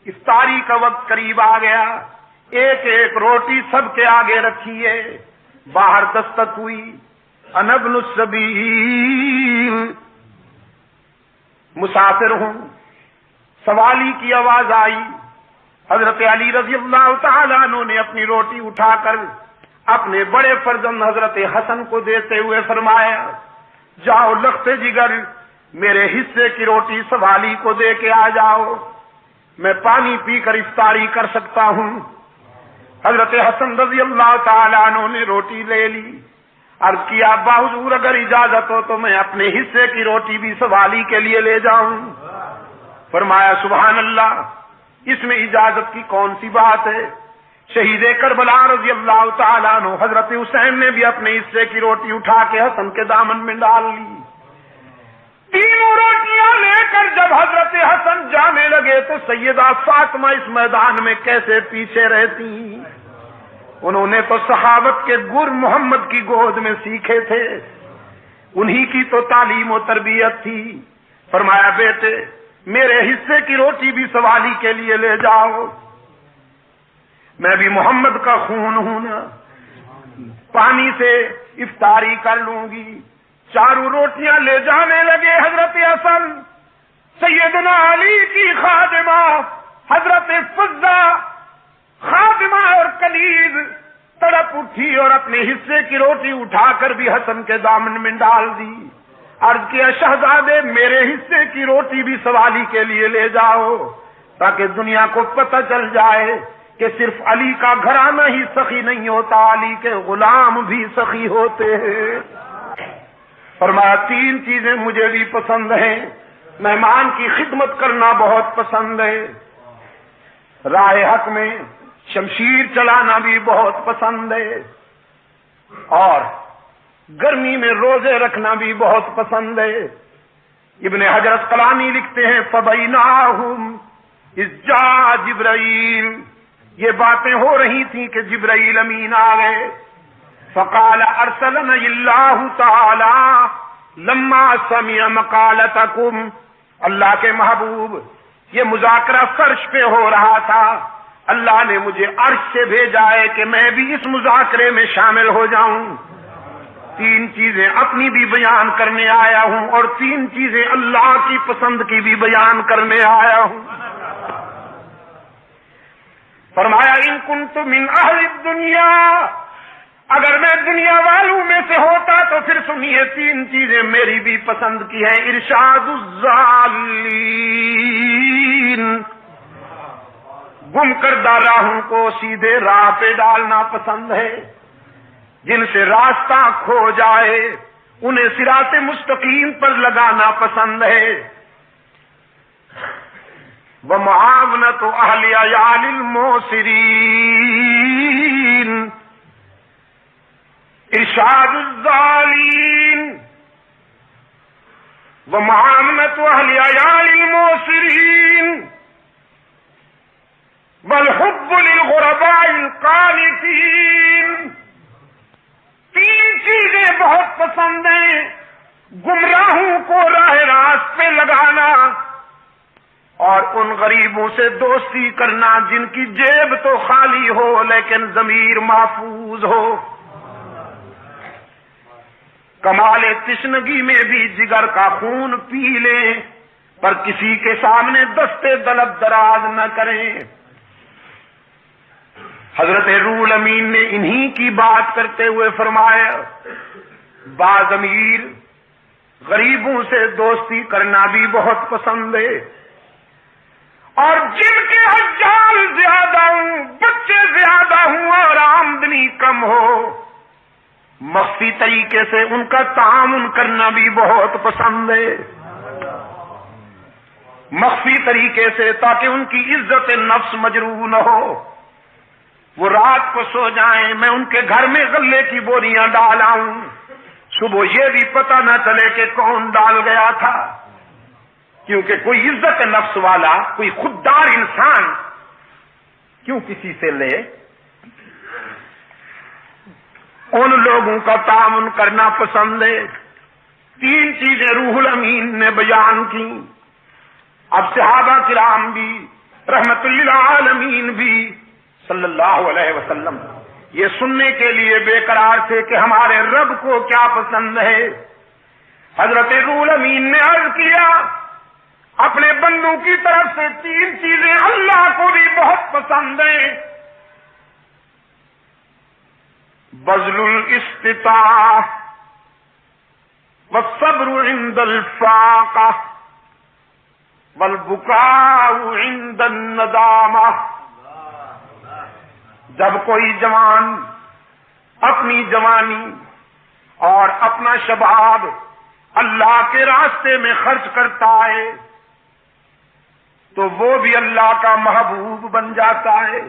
افطاری کا وقت قریب آ گیا، ایک ایک روٹی سب کے آگے رکھی ہے. باہر دستک ہوئی، انا ابن السبیل، مسافر ہوں. سوالی کی آواز آئی. حضرت علی رضی اللہ تعالیٰ عنہ نے اپنی روٹی اٹھا کر اپنے بڑے فرزند حضرت حسن کو دیتے ہوئے فرمایا جاؤ لخت جگر میرے حصے کی روٹی سوالی کو دے کے آ جاؤ، میں پانی پی کر افطاری کر سکتا ہوں. حضرت حسن رضی اللہ تعالیٰ عنہ نے روٹی لے لی. عرض کیا ابا حضور اگر اجازت ہو تو میں اپنے حصے کی روٹی بھی سوالی کے لیے لے جاؤں. فرمایا سبحان اللہ، اس میں اجازت کی کون سی بات ہے. شہید کربلا رضی اللہ تعالیٰ عنہ حضرت حسین نے بھی اپنے حصے کی روٹی اٹھا کے حسن کے دامن میں ڈال لی. تینوں روٹیاں لے کر جب حضرت حسن جانے لگے تو سیدہ فاطمہ اس میدان میں کیسے پیچھے رہتی. انہوں نے تو صحابت کے گر محمد کی گود میں سیکھے تھے، انہی کی تو تعلیم و تربیت تھی. فرمایا بیٹے میرے حصے کی روٹی بھی سوالی کے لیے لے جاؤ، میں بھی محمد کا خون ہوں نا، پانی سے افطاری کر لوں گی. چاروں روٹیاں لے جانے لگے. حضرت حسن سیدنا علی کی خادمہ حضرت فضہ خادمہ اور کلیز تڑپ اٹھی اور اپنے حصے کی روٹی اٹھا کر بھی حسن کے دامن میں ڈال دی. عرض کیا شہزادے میرے حصے کی روٹی بھی سوالی کے لیے لے جاؤ تاکہ دنیا کو پتہ چل جائے کہ صرف علی کا گھرانہ ہی سخی نہیں ہوتا، علی کے غلام بھی سخی ہوتے ہیں. فرمایا 3 چیزیں مجھے بھی پسند ہیں، مہمان کی خدمت کرنا بہت پسند ہے، راہ حق میں شمشیر چلانا بھی بہت پسند ہے، اور گرمی میں روزے رکھنا بھی بہت پسند ہے. ابن حجر اسقلانی لکھتے ہیں فَبَيْنَاهُمْ إِذْ جَاءَ جِبْرَائِیل، یہ باتیں ہو رہی تھیں کہ جبرائیل امین آ گئے. فقال ارسلنا اللہ تعالی لما سمع مقالتکم، اللہ کے محبوب یہ مذاکرہ فرش پہ ہو رہا تھا، اللہ نے مجھے عرش سے بھیجا ہے کہ میں بھی اس مذاکرے میں شامل ہو جاؤں. 3 چیزیں اپنی بھی بیان کرنے آیا ہوں اور 3 چیزیں اللہ کی پسند کی بھی بیان کرنے آیا ہوں. فرمایا ان کنت من اہل الدنیا، اگر میں دنیا والوں میں سے ہوتا تو پھر سنیے 3 چیزیں میری بھی پسند کی ہیں. ارشاد الضالین، گم کردہ راہوں کو سیدھے راہ پہ ڈالنا پسند ہے، جن سے راستہ کھو جائے انہیں صراط مستقیم پر لگانا پسند ہے. وَمُعَاوَنَةُ أَهْلِ عَيَالِ الْمُوسِرِينَ، ارشاد الضالین وَمُعَاوَنَةُ وعافیت اہل عیال الموسرین والحب للغرباء القانتین. 3 چیزیں بہت پسند ہیں: گمراہوں کو راہ راست پہ لگانا، اور ان غریبوں سے دوستی کرنا جن کی جیب تو خالی ہو لیکن ضمیر محفوظ ہو. کمال تشنگی میں بھی جگر کا خون پی لیں، پر کسی کے سامنے دستے طلب دراز نہ کریں. حضرت روح الامین نے انہی کی بات کرتے ہوئے فرمایا: باضمیر غریبوں سے دوستی کرنا بھی بہت پسند ہے، اور جن کے حجال زیادہ ہوں، بچے زیادہ ہوں اور آمدنی کم ہو، مخفی طریقے سے ان کا تعاون کرنا بھی بہت پسند ہے. مخفی طریقے سے، تاکہ ان کی عزت نفس مجروح نہ ہو. وہ رات کو سو جائیں، میں ان کے گھر میں غلے کی بوریاں ڈال آؤں، صبح یہ بھی پتہ نہ چلے کہ کون ڈال گیا تھا. کیونکہ کوئی عزت نفس والا، کوئی خوددار انسان کیوں کسی سے لے؟ ان لوگوں کا تعاون کرنا پسند ہے. 3 چیزیں روح الامین نے بیان کی. اب صحابہ کرام بھی، رحمت للعالمین بھی صلی اللہ علیہ وسلم یہ سننے کے لیے بے قرار تھے کہ ہمارے رب کو کیا پسند ہے. حضرت روح الامین نے عرض کیا اپنے بندوں کی طرف سے 3 چیزیں اللہ کو بھی بہت پسند ہیں: بذل الاستطاعة والصبر عند الفاقة والبكاء عند الندامة. جب کوئی جوان اپنی جوانی اور اپنا شباب اللہ کے راستے میں خرچ کرتا ہے تو وہ بھی اللہ کا محبوب بن جاتا ہے،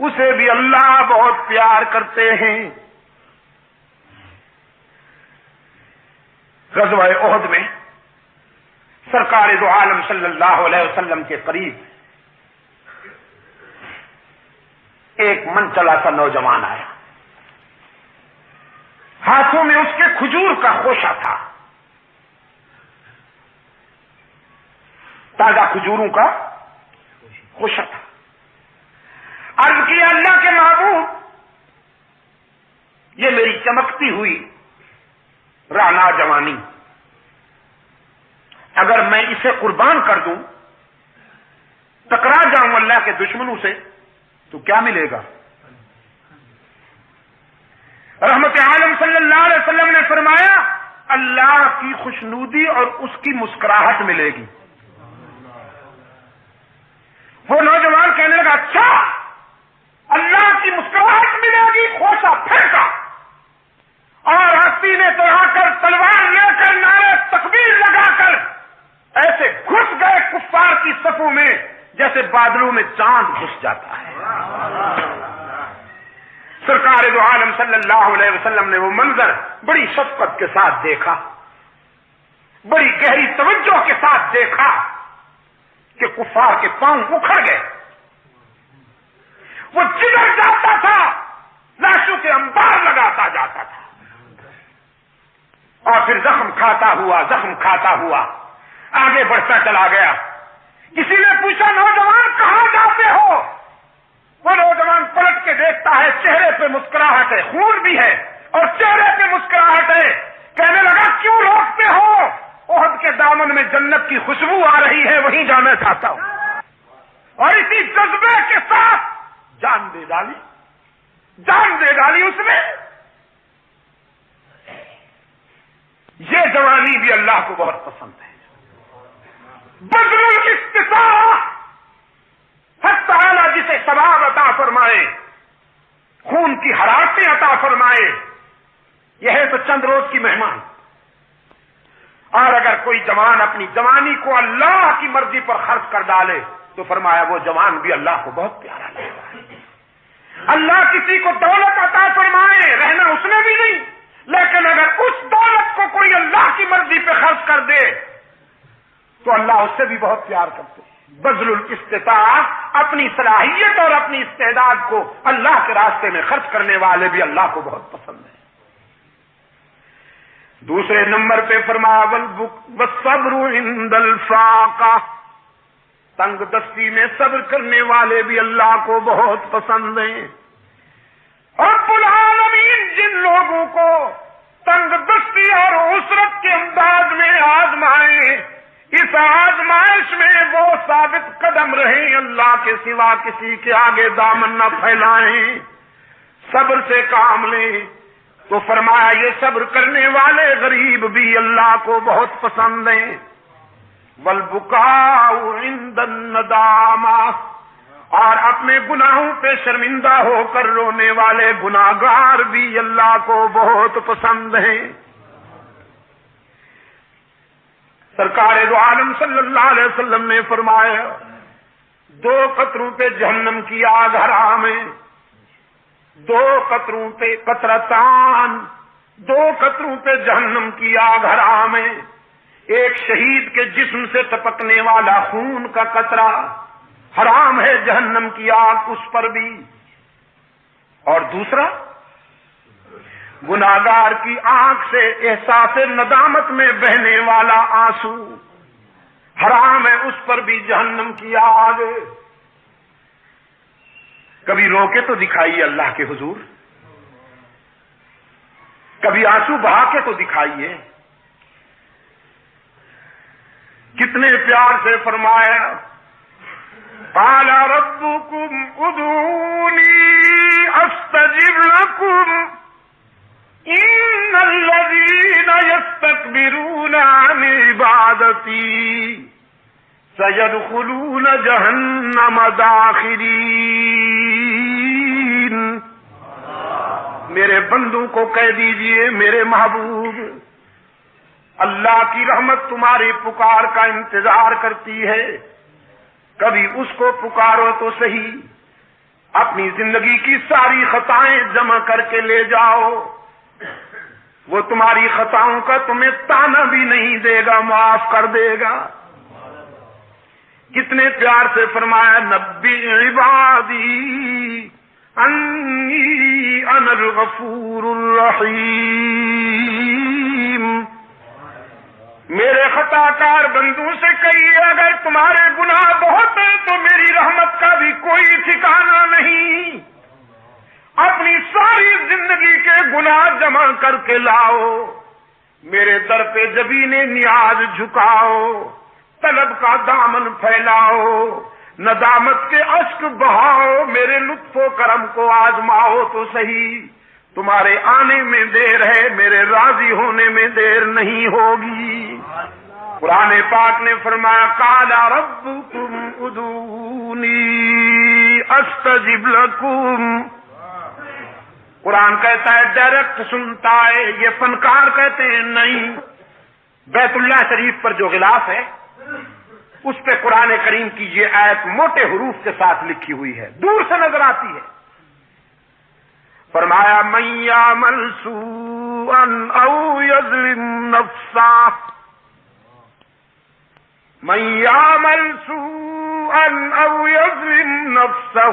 اسے بھی اللہ بہت پیار کرتے ہیں. غزوہ احد میں سرکار دو عالم صلی اللہ علیہ وسلم کے قریب ایک من چلا سا نوجوان آیا. ہاتھوں میں اس کے کھجور کا خوشہ تھا، تازہ کھجوروں کا خوشہ تھا. عرض کیا اللہ کے محبوب، یہ میری چمکتی ہوئی رانا جوانی، اگر میں اسے قربان کر دوں، ٹکرا جاؤں اللہ کے دشمنوں سے، تو کیا ملے گا؟ رحمت عالم صلی اللہ علیہ وسلم نے فرمایا اللہ کی خوشنودی اور اس کی مسکراہٹ ملے گی. وہ نوجوان کہنے لگا اچھا اللہ کی مسکراہٹ ملے گی. خوشہ پھینکا اور ہستی نے چڑھا کر تلوار لے کر نعرے تکبیر لگا کر ایسے گھس گئے کفار کی صفوں میں جیسے بادلوں میں چاند گھس جاتا ہے. سرکار دو عالم صلی اللہ علیہ وسلم نے وہ منظر بڑی شفقت کے ساتھ دیکھا، بڑی گہری توجہ کے ساتھ دیکھا کہ کفار کے پاؤں اکھڑ گئے. وہ جگر جاتا تھا، لاشوں کے انبار لگاتا جاتا تھا، اور پھر زخم کھاتا ہوا آگے بڑھتا چلا گیا. کسی نے پوچھا نوجوان کہاں جاتے ہو؟ وہ نوجوان پلٹ کے دیکھتا ہے، چہرے پہ مسکراہٹ ہے، خون بھی ہے اور چہرے پہ مسکراہٹ ہے. کہنے لگا کیوں روکتے ہو؟ احد کے دامن میں جنت کی خوشبو آ رہی ہے، وہیں جانا چاہتا ہوں. اور اسی جذبے کے ساتھ جان دے ڈالی اس نے. یہ جوانی بھی اللہ کو بہت پسند ہے. بذل الاستطاعة، حق تعالی جسے ثواب عطا فرمائے، خون کی حرارتیں عطا فرمائے، یہ ہے تو چند روز کی مہمان. اور اگر کوئی جوان اپنی جوانی کو اللہ کی مرضی پر خرچ کر ڈالے تو فرمایا وہ جوان بھی اللہ کو بہت پیارا لگتا ہے. اللہ کسی کو دولت عطا فرمائے، رہنا اس نے بھی نہیں، لیکن اگر اس دولت کو کوئی اللہ کی مرضی پہ خرچ کر دے تو اللہ اس سے بھی بہت پیار کرتے ہیں۔ بذل الاستطاعت، اپنی صلاحیت اور اپنی استعداد کو اللہ کے راستے میں خرچ کرنے والے بھی اللہ کو بہت پسند ہیں۔ دوسرے نمبر پہ فرمایا والصبر عند الفاقہ، تنگ دستی میں صبر کرنے والے بھی اللہ کو بہت پسند ہیں۔ رب العالمین جن لوگوں کو تنگ دستی اور عسرت کے انداز میں آزمائے، اس آزمائش میں وہ ثابت قدم رہیں، اللہ کے سوا کسی کے آگے دامن نہ پھیلائیں، صبر سے کام لیں، تو فرمایا یہ صبر کرنے والے غریب بھی اللہ کو بہت پسند ہیں۔ والبکاء عند الندامہ، اور اپنے گناہوں پہ شرمندہ ہو کر رونے والے گناہگار بھی اللہ کو بہت پسند ہیں۔ سرکار دو عالم صلی اللہ علیہ وسلم نے فرمایا 2 قطروں پہ جہنم کی آگ حرام ہے، 2 قطروں پہ قطرتان، 2 قطروں پہ جہنم کی آگ حرام ہے۔ ایک شہید کے جسم سے ٹپکنے والا خون کا قطرہ حرام ہے جہنم کی آگ اس پر بھی، اور دوسرا گناہگار کی آنکھ سے احساس ندامت میں بہنے والا آنسو حرام ہے اس پر بھی جہنم کی آگ۔ کبھی رو کے تو دکھائیے اللہ کے حضور، کبھی آنسو بہا کے تو دکھائیے۔ کتنے پیار سے فرمایا قال ربكم ادعوني استجب لكم ان الذين يستكبرون عن عبادتي سيدخلون جهنم داخرين۔ میرے بندوں کو کہہ دیجئے میرے محبوب، اللہ کی رحمت تمہاری پکار کا انتظار کرتی ہے، کبھی اس کو پکارو تو صحیح، اپنی زندگی کی ساری خطائیں جمع کر کے لے جاؤ، وہ تمہاری خطاؤں کا تمہیں تانا بھی نہیں دے گا، معاف کر دے گا۔ کتنے پیار سے فرمایا نبی عبادی انی انا الغفور الرحیم، میرے خطا کار بندوں سے کہیے اگر تمہارے گناہ بہت ہیں تو میری رحمت کا بھی کوئی ٹھکانہ نہیں، اپنی ساری زندگی کے گناہ جمع کر کے لاؤ، میرے در پہ جبین نیاز جھکاؤ، طلب کا دامن پھیلاؤ، ندامت کے اشک بہاؤ، میرے لطف و کرم کو آزماؤ تو صحیح، تمہارے آنے میں دیر ہے، میرے راضی ہونے میں دیر نہیں ہوگی۔ قرآن پاک نے فرمایا قال ربکم ادعونی استجب لکم، قرآن کہتا ہے ڈائریکٹ سنتا ہے، یہ فنکار کہتے ہیں نہیں۔ بیت اللہ شریف پر جو غلاف ہے اس پہ قرآن کریم کی یہ آیت موٹے حروف کے ساتھ لکھی ہوئی ہے، دور سے نظر آتی ہے۔ فرمایا من یعمل سوءا او یظلم نفسہ، من یعمل سوءا او یظلم نفسہ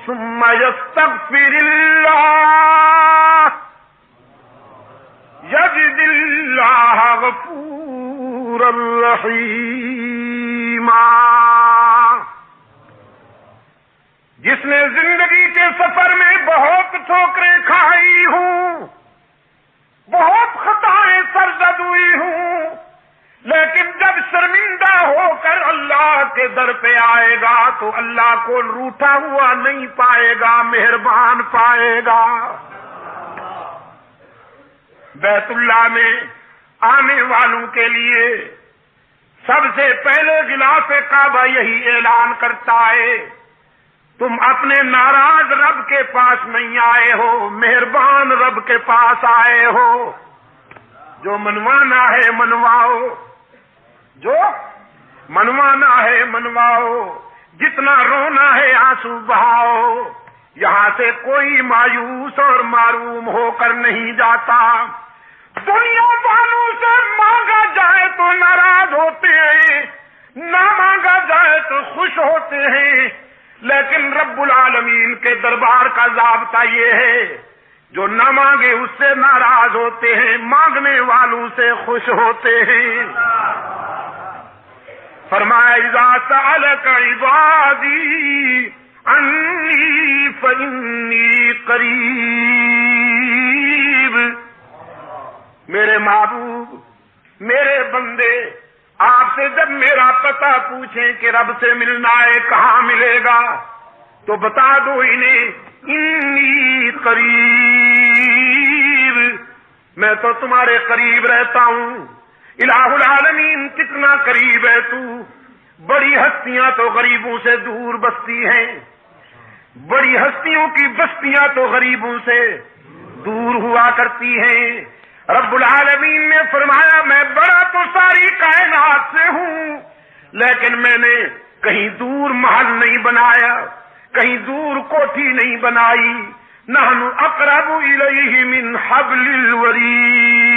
ثم یستغفر اللہ یجد اللہ غفورا رحیما۔ جس نے زندگی کے سفر میں بہت ٹھوکریں کھائی ہوں، بہت خطائیں سرزد ہوئی ہوں، لیکن جب شرمندہ ہو کر اللہ کے در پہ آئے گا تو اللہ کو روٹھا ہوا نہیں پائے گا، مہربان پائے گا۔ بیت اللہ میں آنے والوں کے لیے سب سے پہلے غلاف کعبہ یہی اعلان کرتا ہے تم اپنے ناراض رب کے پاس نہیں آئے ہو، مہربان رب کے پاس آئے ہو۔ جو منوانا ہے منواؤ، جو منوانا ہے منواؤ، جتنا رونا ہے آنسو بہاؤ، یہاں سے کوئی مایوس اور معروم ہو کر نہیں جاتا۔ دنیا والوں سے مانگا جائے تو ناراض ہوتے ہیں، ہوتے ہیں، لیکن رب العالمین کے دربار کا ضابطہ یہ ہے جو نہ مانگے اس سے ناراض ہوتے ہیں، مانگنے والوں سے خوش ہوتے ہیں۔ فرمایا اذا سألك عبادی انی فانی قریب، میرے محبوب، میرے بندے آپ سے جب میرا پتہ پوچھیں کہ رب سے ملنا ہے کہاں ملے گا، تو بتا دو انہیں انی قریب، میں تو تمہارے قریب رہتا ہوں۔ الہ العالمین کتنا قریب ہے تو، بڑی ہستیاں تو غریبوں سے دور بستی ہیں، بڑی ہستیوں کی بستیاں تو غریبوں سے دور ہوا کرتی ہیں۔ رب العالمین نے فرمایا میں بڑا تو ساری کائنات سے ہوں، لیکن میں نے کہیں دور محل نہیں بنایا، کہیں دور کوٹھی نہیں بنائی۔ نحن اقرب الیہ من حبل الورید،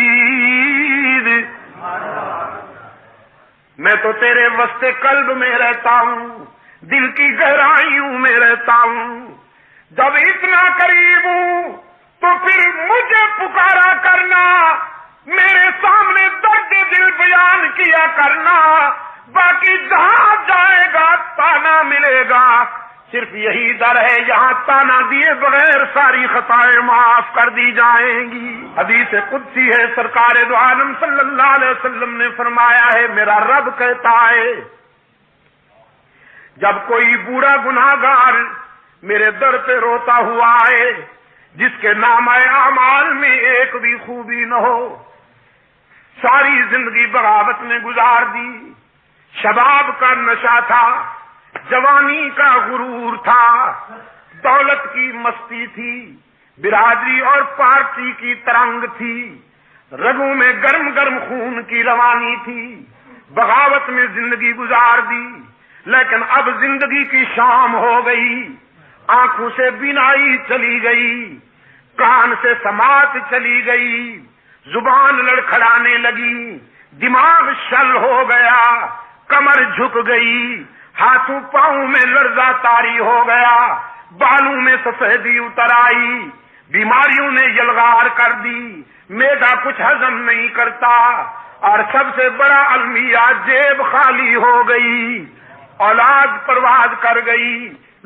میں تو تیرے وسط قلب میں رہتا ہوں، دل کی گہرائیوں میں رہتا ہوں۔ جب اتنا قریب ہوں تو پھر مجھے پکارا کرنا، میرے سامنے درد دل بیان کیا کرنا، باقی جہاں جائے گا تانا ملے گا۔ صرف یہی در ہے یہاں تانا دیے بغیر ساری خطائیں معاف کر دی جائیں گی۔ حدیث قدسی ہے، سرکار دو عالم صلی اللہ علیہ وسلم نے فرمایا ہے، میرا رب کہتا ہے جب کوئی بوڑھا گناہگار میرے در پہ روتا ہوا ہے، جس کے نامہ اعمال میں ایک بھی خوبی نہ ہو، ساری زندگی بغاوت میں گزار دی، شباب کا نشہ تھا، جوانی کا غرور تھا، دولت کی مستی تھی، برادری اور پارٹی کی ترنگ تھی، رگوں میں گرم گرم خون کی روانی تھی، بغاوت میں زندگی گزار دی۔ لیکن اب زندگی کی شام ہو گئی، آنکھوں سے بینائی چلی گئی، کان سے سماعت چلی گئی، زبان لڑکھڑانے لگی، دماغ شل ہو گیا، کمر جھک گئی، ہاتھوں پاؤں میں لرزہ طاری ہو گیا، بالوں میں سفیدی اتر آئی، بیماریوں نے یلغار کر دی، معدہ کچھ ہضم نہیں کرتا، اور سب سے بڑا المیہ جیب خالی ہو گئی، اولاد پرواز کر گئی،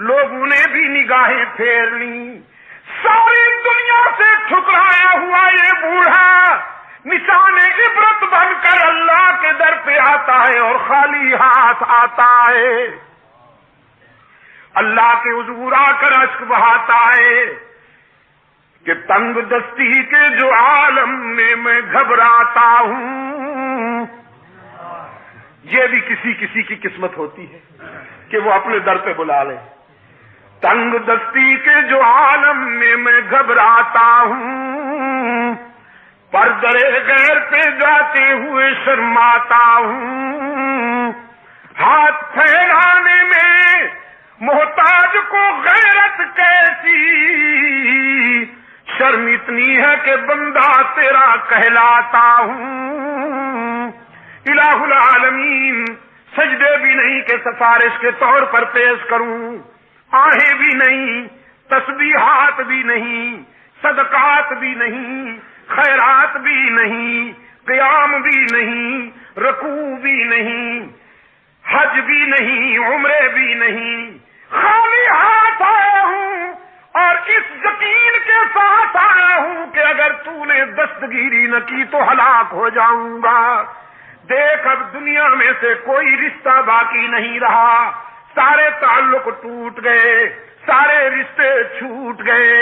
لوگوں نے بھی نگاہیں پھیر لی۔ ساری دنیا سے ٹھکرایا ہوا یہ بوڑھا نشان عبرت بن کر اللہ کے در پہ آتا ہے اور خالی ہاتھ آتا ہے، اللہ کے حضور آ کر اشک بہاتا ہے کہ تنگ دستی کے جو عالم میں میں گھبراتا ہوں۔ یہ بھی کسی کسی کی قسمت ہوتی ہے کہ وہ اپنے در پہ بلا لے۔ تنگ دستی کے جو عالم میں میں گھبراتا ہوں، پر درے غیر پہ جاتے ہوئے شرماتا ہوں، ہاتھ پھیلانے میں محتاج کو غیرت کیسی، شرم اتنی ہے کہ بندہ تیرا کہلاتا ہوں۔ الہ العالمین سجدے بھی نہیں کہ سفارش کے طور پر پیش کروں، آہیں بھی نہیں، تسبیحات بھی نہیں، صدقات بھی نہیں، خیرات بھی نہیں، قیام بھی نہیں، رکوع بھی نہیں، حج بھی نہیں، عمرے بھی نہیں، خالی ہاتھ آیا ہوں اور اس یقین کے ساتھ آیا ہوں کہ اگر تو نے دستگیری نہ کی تو ہلاک ہو جاؤں گا۔ دیکھ اب دنیا میں سے کوئی رشتہ باقی نہیں رہا، سارے تعلق ٹوٹ گئے، سارے رشتے چھوٹ گئے،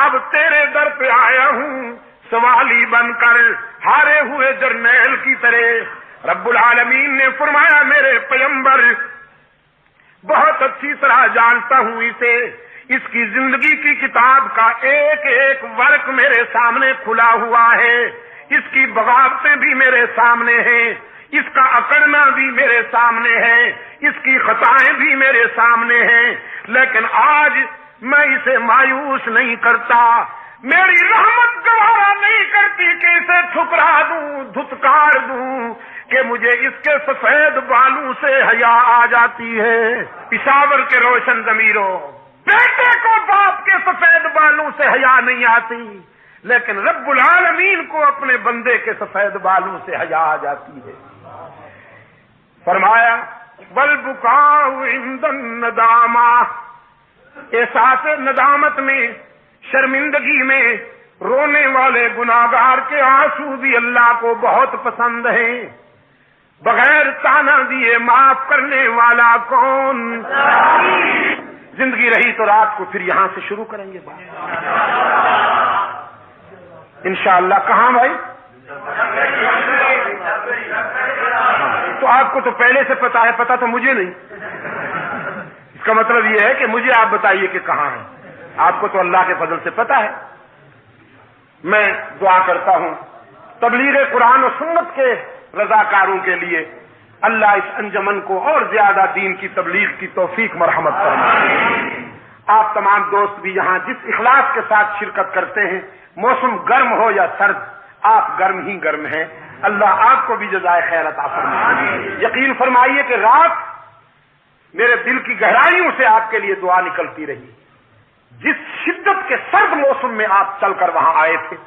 اب تیرے در پہ آیا ہوں سوالی بن کر، ہارے ہوئے جرنیل کی طرح۔ رب العالمین نے فرمایا میرے پیغمبر بہت اچھی طرح جانتا ہوں اسے، اس کی زندگی کی کتاب کا ایک ایک ورق میرے سامنے کھلا ہوا ہے، اس کی بغاوتیں بھی میرے سامنے ہیں، اس کا اکڑنا بھی میرے سامنے ہے، اس کی خطائیں بھی میرے سامنے ہیں، لیکن آج میں اسے مایوس نہیں کرتا، میری رحمت گوارا نہیں کرتی کہ اسے ٹھکرا دوں، دھتکار دوں، کہ مجھے اس کے سفید بالوں سے حیا آ جاتی ہے۔ پشاور کے روشن ضمیروں، بیٹے کو باپ کے سفید بالوں سے حیا نہیں آتی، لیکن رب العالمین کو اپنے بندے کے سفید بالوں سے حیا آ جاتی ہے۔ فرمایا بل بکاء عند الندامہ، احساس ندامت میں، شرمندگی میں رونے والے گناہگار کے آنسو بھی اللہ کو بہت پسند ہیں۔ بغیر تانا دیے معاف کرنے والا کون؟ زندگی رہی تو رات کو پھر یہاں سے شروع کریں گے بات انشاءاللہ۔ کہاں بھائی؟ تو آپ کو تو پہلے سے پتا ہے، پتا تو مجھے نہیں۔ اس کا مطلب یہ ہے کہ مجھے آپ بتائیے کہ کہاں ہے، آپ کو تو اللہ کے فضل سے پتا ہے۔ میں دعا کرتا ہوں تبلیغ قرآن و سنت کے رضاکاروں کے لیے اللہ اس انجمن کو اور زیادہ دین کی تبلیغ کی توفیق مرحمت فرمائے۔ آپ تمام دوست بھی یہاں جس اخلاص کے ساتھ شرکت کرتے ہیں، موسم گرم ہو یا سرد، آپ گرم ہی گرم ہیں، اللہ آپ کو بھی جزائے خیر عطا فرمائے۔ یقین فرمائیے کہ رات میرے دل کی گہرائیوں سے آپ کے لیے دعا نکلتی رہی۔ جس شدت کے سرد موسم میں آپ چل کر وہاں آئے تھے،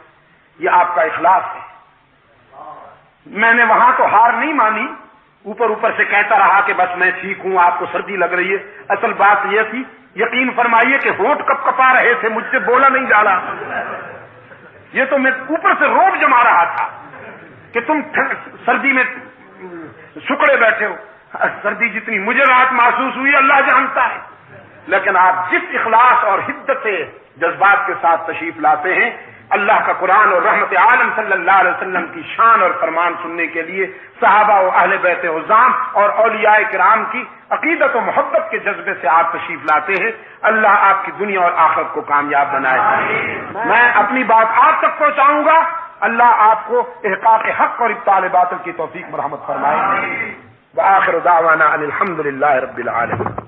یہ آپ کا اخلاص ہے۔ میں نے وہاں تو ہار نہیں مانی، اوپر سے کہتا رہا کہ بس میں ٹھیک ہوں، آپ کو سردی لگ رہی ہے۔ اصل بات یہ تھی، یقین فرمائیے کہ ہونٹ کپ کپا رہے تھے، مجھ سے بولا نہیں جا رہا۔ یہ تو میں اوپر سے روب جما رہا تھا کہ تم سردی میں سکڑے بیٹھے ہو۔ سردی جتنی مجھے رات محسوس ہوئی اللہ جانتا ہے، لیکن آپ جس اخلاص اور حدت جذبات کے ساتھ تشریف لاتے ہیں، اللہ کا قرآن اور رحمت عالم صلی اللہ علیہ وسلم کی شان اور فرمان سننے کے لیے، صحابہ و اہل بیت عظام اور اولیاء کرام کی عقیدت و محبت کے جذبے سے آپ تشریف لاتے ہیں، اللہ آپ کی دنیا اور آخرت کو کامیاب بنائے۔ میں اپنی بات آپ تک پہنچاؤں گا، اللہ آپ کو احقاق حق اور ابطال باطل کی توفیق مرحمت فرمائے۔ وآخر دعوانا ان الحمد للہ رب العالمین۔